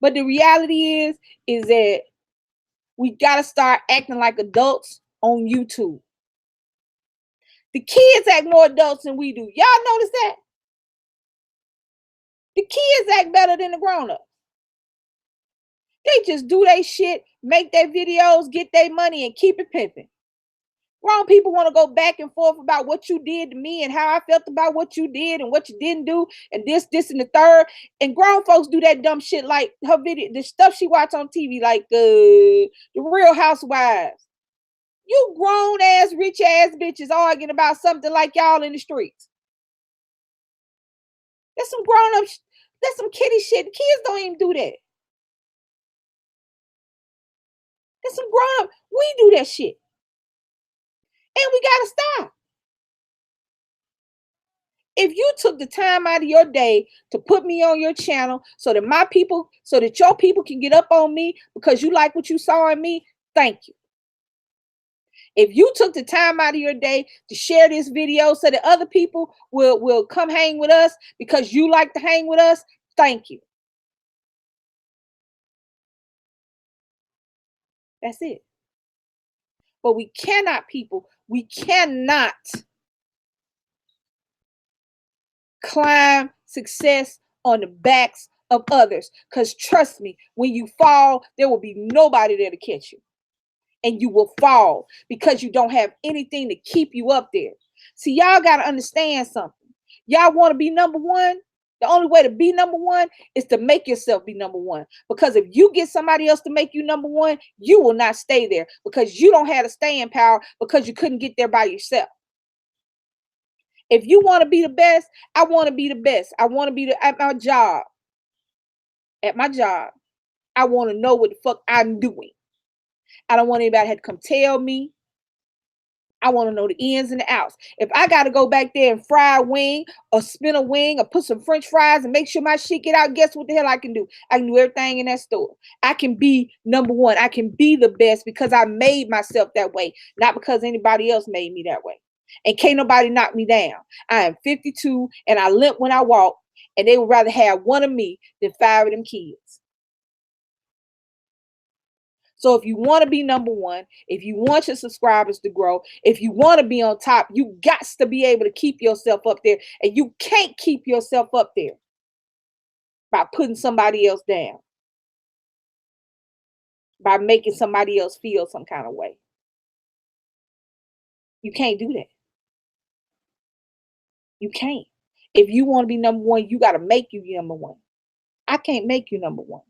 But the reality is that we got to start acting like adults on YouTube. The kids act more adults than we do. Y'all notice that? The kids act better than the grown-ups. They just do their shit, make their videos, get their money, and keep it pimping. Grown people want to go back and forth about what you did to me and how I felt about what you did and what you didn't do and this, and the third. And grown folks do that dumb shit like her video, the stuff she watch on TV, like the Real Housewives. You grown ass, rich ass bitches arguing about something like y'all in the streets. That's some grown up, that's some kiddie shit. The kids don't even do that. That's some grown up. We do that shit. And we gotta stop. If you took the time out of your day to put me on your channel so that my people, so that your people can get up on me because you like what you saw in me, thank you. If you took the time out of your day to share this video so that other people will come hang with us because you like to hang with us, thank you. That's it. But we cannot, people, we cannot climb success on the backs of others. Because trust me, when you fall, there will be nobody there to catch you. And you will fall because you don't have anything to keep you up there. See, y'all got to understand something. Y'all want to be number one? The only way to be number one is to make yourself be number one. Because if you get somebody else to make you number one, you will not stay there because you don't have the staying power because you couldn't get there by yourself. If you want to be the best, I want to be the best. I want to be at my job. At my job, I want to know what the fuck I'm doing. I don't want anybody to have to come tell me. I want to know the ins and the outs. If I got to go back there and fry a wing or spin a wing or put some French fries and make sure my shit get out, guess what the hell I can do? I can do everything in that store. I can be number one. I can be the best because I made myself that way, not because anybody else made me that way. And can't nobody knock me down. I am 52 and I limp when I walk, and they would rather have one of me than 5 of them kids. So if you want to be number one, if you want your subscribers to grow, if you want to be on top, you got to be able to keep yourself up there. And you can't keep yourself up there by putting somebody else down, by making somebody else feel some kind of way. You can't do that. You can't. If you want to be number one, you got to make you number one. I can't make you number one.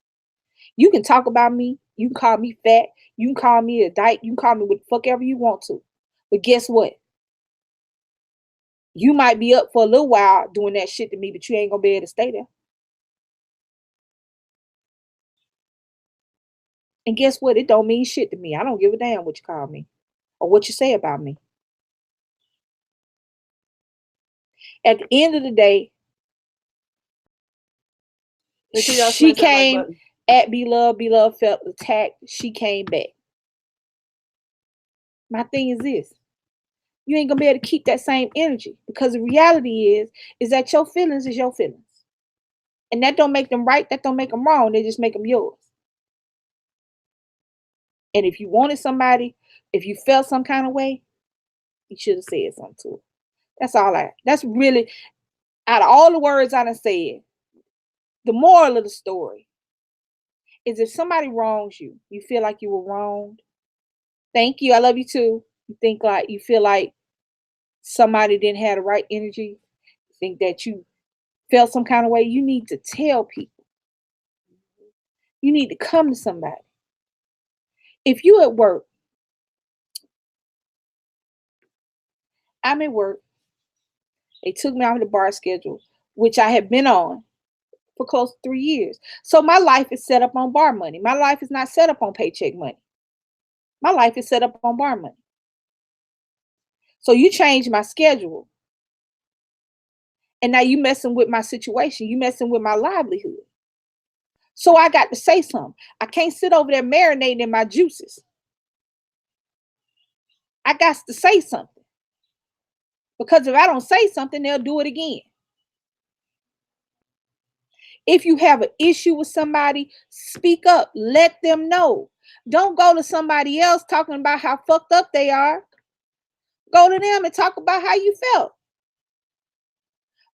You can talk about me. You can call me fat. You can call me a dyke. You can call me what the fuck ever you want to. But guess what? You might be up for a little while doing that shit to me, but you ain't going to be able to stay there. And guess what? It don't mean shit to me. I don't give a damn what you call me or what you say about me. At the end of the day, she came at Be Love, felt attacked. She came back. My thing is this. You ain't going to be able to keep that same energy because the reality is that your feelings is your feelings. And that don't make them right. That don't make them wrong. They just make them yours. And if you wanted somebody, if you felt some kind of way, you should have said something to her. That's really, out of all the words I done said, the moral of the story is if somebody wrongs you, you feel like you were wronged. Thank you. I love you too. You feel like somebody didn't have the right energy. You think that you felt some kind of way, you need to tell people. You need to come to somebody. If you at work, I'm at work, they took me off the bar schedule, which I have been on for close to 3 years. So my life is set up on bar money. My life is not set up on paycheck money. My life is set up on bar money. So you change my schedule. And now you messing with my situation. You messing with my livelihood. So I got to say something. I can't sit over there marinating in my juices. I got to say something. Because if I don't say something, they'll do it again. If you have an issue with somebody, speak up. Let them know. Don't go to somebody else talking about how fucked up they are. Go to them and talk about how you felt.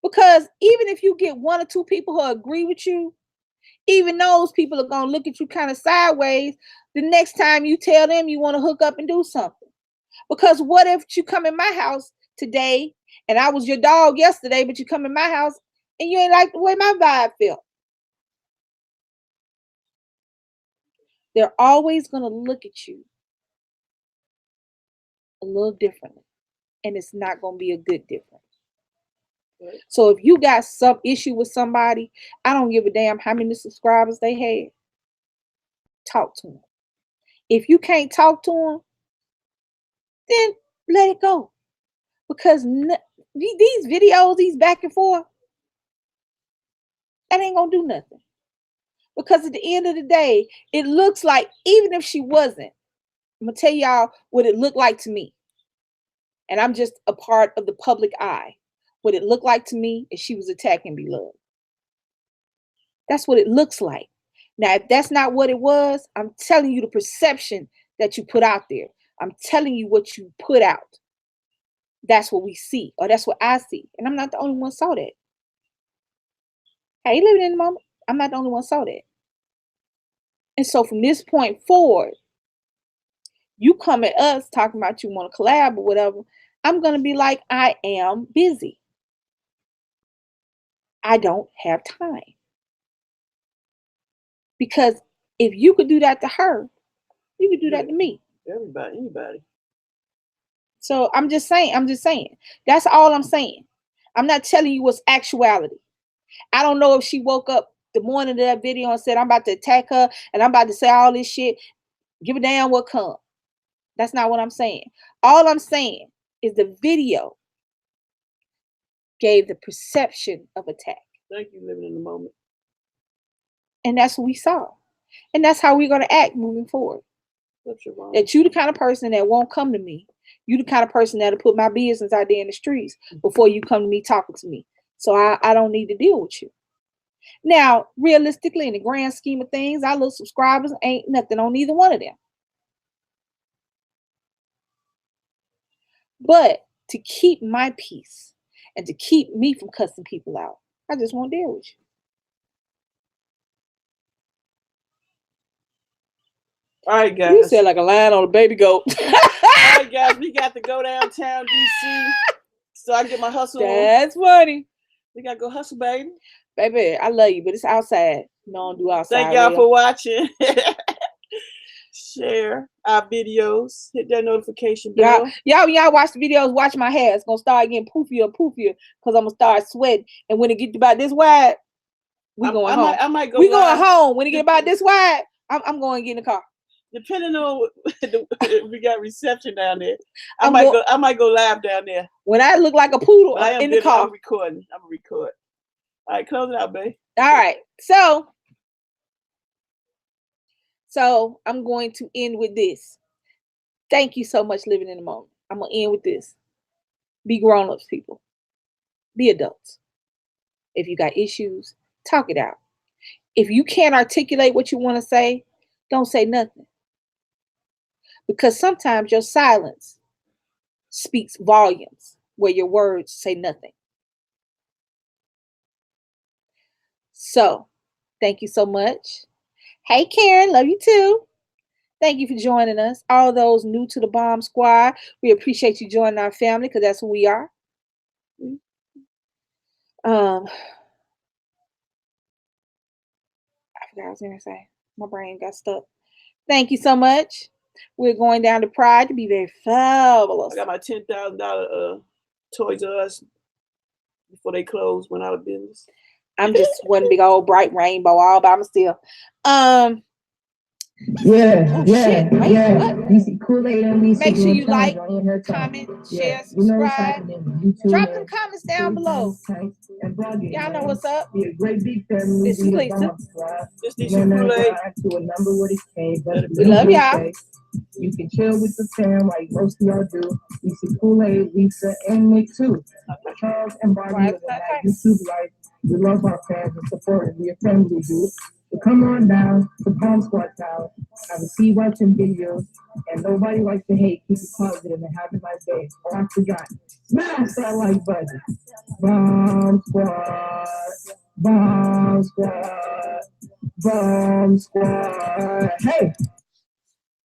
Because even if you get 1 or 2 people who agree with you, even those people are going to look at you kind of sideways the next time you tell them you want to hook up and do something. Because what if you come in my house today and I was your dog yesterday, but you come in my house and you ain't like the way my vibe felt? They're always going to look at you a little differently. And it's not going to be a good difference. Right. So if you got some issue with somebody, I don't give a damn how many subscribers they had. Talk to them. If you can't talk to them, then let it go. Because these videos, these back and forth, that ain't going to do nothing. Because at the end of the day, it looks like, even if she wasn't, I'm going to tell y'all what it looked like to me. And I'm just a part of the public eye. What it looked like to me is she was attacking Beloved. That's what it looks like. Now, if that's not what it was, I'm telling you the perception that you put out there. I'm telling you what you put out. That's what we see, or that's what I see. And I'm not the only one saw that. Hey, living in the moment, I'm not the only one saw that. And so from this point forward, you come at us talking about you want to collab or whatever, I'm going to be like, I am busy. I don't have time. Because if you could do that to her, you could do that to me. Everybody, anybody. So I'm just saying. That's all I'm saying. I'm not telling you what's actuality. I don't know if she woke up the morning of that video and said, I'm about to attack her and I'm about to say all this shit. Give a damn what comes. That's not what I'm saying. All I'm saying is the video gave the perception of attack. Thank you, living in the moment. And that's what we saw. And that's how we're going to act moving forward. That you the kind of person that won't come to me. You the kind of person that'll put my business out there in the streets before you come to me talking to me. So I don't need to deal with you. Now, realistically, in the grand scheme of things, our little subscribers ain't nothing on either one of them. But to keep my peace and to keep me from cussing people out, I just won't deal with you. All right, guys. You said like a lion on a baby goat. All right, guys. We got to go downtown, DC, so I can get my hustle on. That's funny. We got to go hustle, baby. Baby, I love you, but it's outside. No, don't do outside. Thank y'all for watching. Share our videos. Hit that notification bell. Y'all watch the videos. Watch my hair. It's going to start getting poofier and poofier because I'm going to start sweating. And when it gets about this wide, we going home. I might go. We going home. When it get about this wide, I'm going to get in the car. Depending on if we got reception down there, I might go live down there. When I look like a poodle, I'm in the car. I'm recording. I'm gonna record. All right, close it out, babe. All right, so I'm going to end with this. Thank you so much, living in the moment. I'm gonna end with this. Be grown-ups, people. Be adults. If you got issues, talk it out. If you can't articulate what you want to say, don't say nothing. Because sometimes your silence speaks volumes where your words say nothing. So, thank you so much. Hey, Karen, love you too. Thank you for joining us. All those new to the Bomb Squad, we appreciate you joining our family because that's who we are. forgot what I was gonna say. My brain got stuck. Thank you so much. We're going down to Pride to be very fabulous. I got my $10,000 Toys R Us before they closed, went out of business. I'm just one big old bright rainbow all by myself. Yeah, shit. Wait, what? DC Kool-Aid and Lisa. Make sure you doing like, time on her time. comment, share, You know what's subscribe. happening on YouTube, Drop man. them comments down below. And blogging, Y'all know man. what's up. Be a great big family. This is Lisa. This DC Kool-Aid. To a number what it came, but We love y'all. you can chill with the fam like most of y'all do. DC Kool-Aid, Lisa, and Nick too. Charles and Barbie Why is with that that okay? YouTube life. We love our fans and support it. We a family, dude. So come on down to Palm Squad Town. Have a seat watching videos. And nobody likes to hate. Keep it positive and have a nice day. Oh, I forgot. Smash that like button. Bomb Squad. Bomb Squad. Bomb Squad. Hey!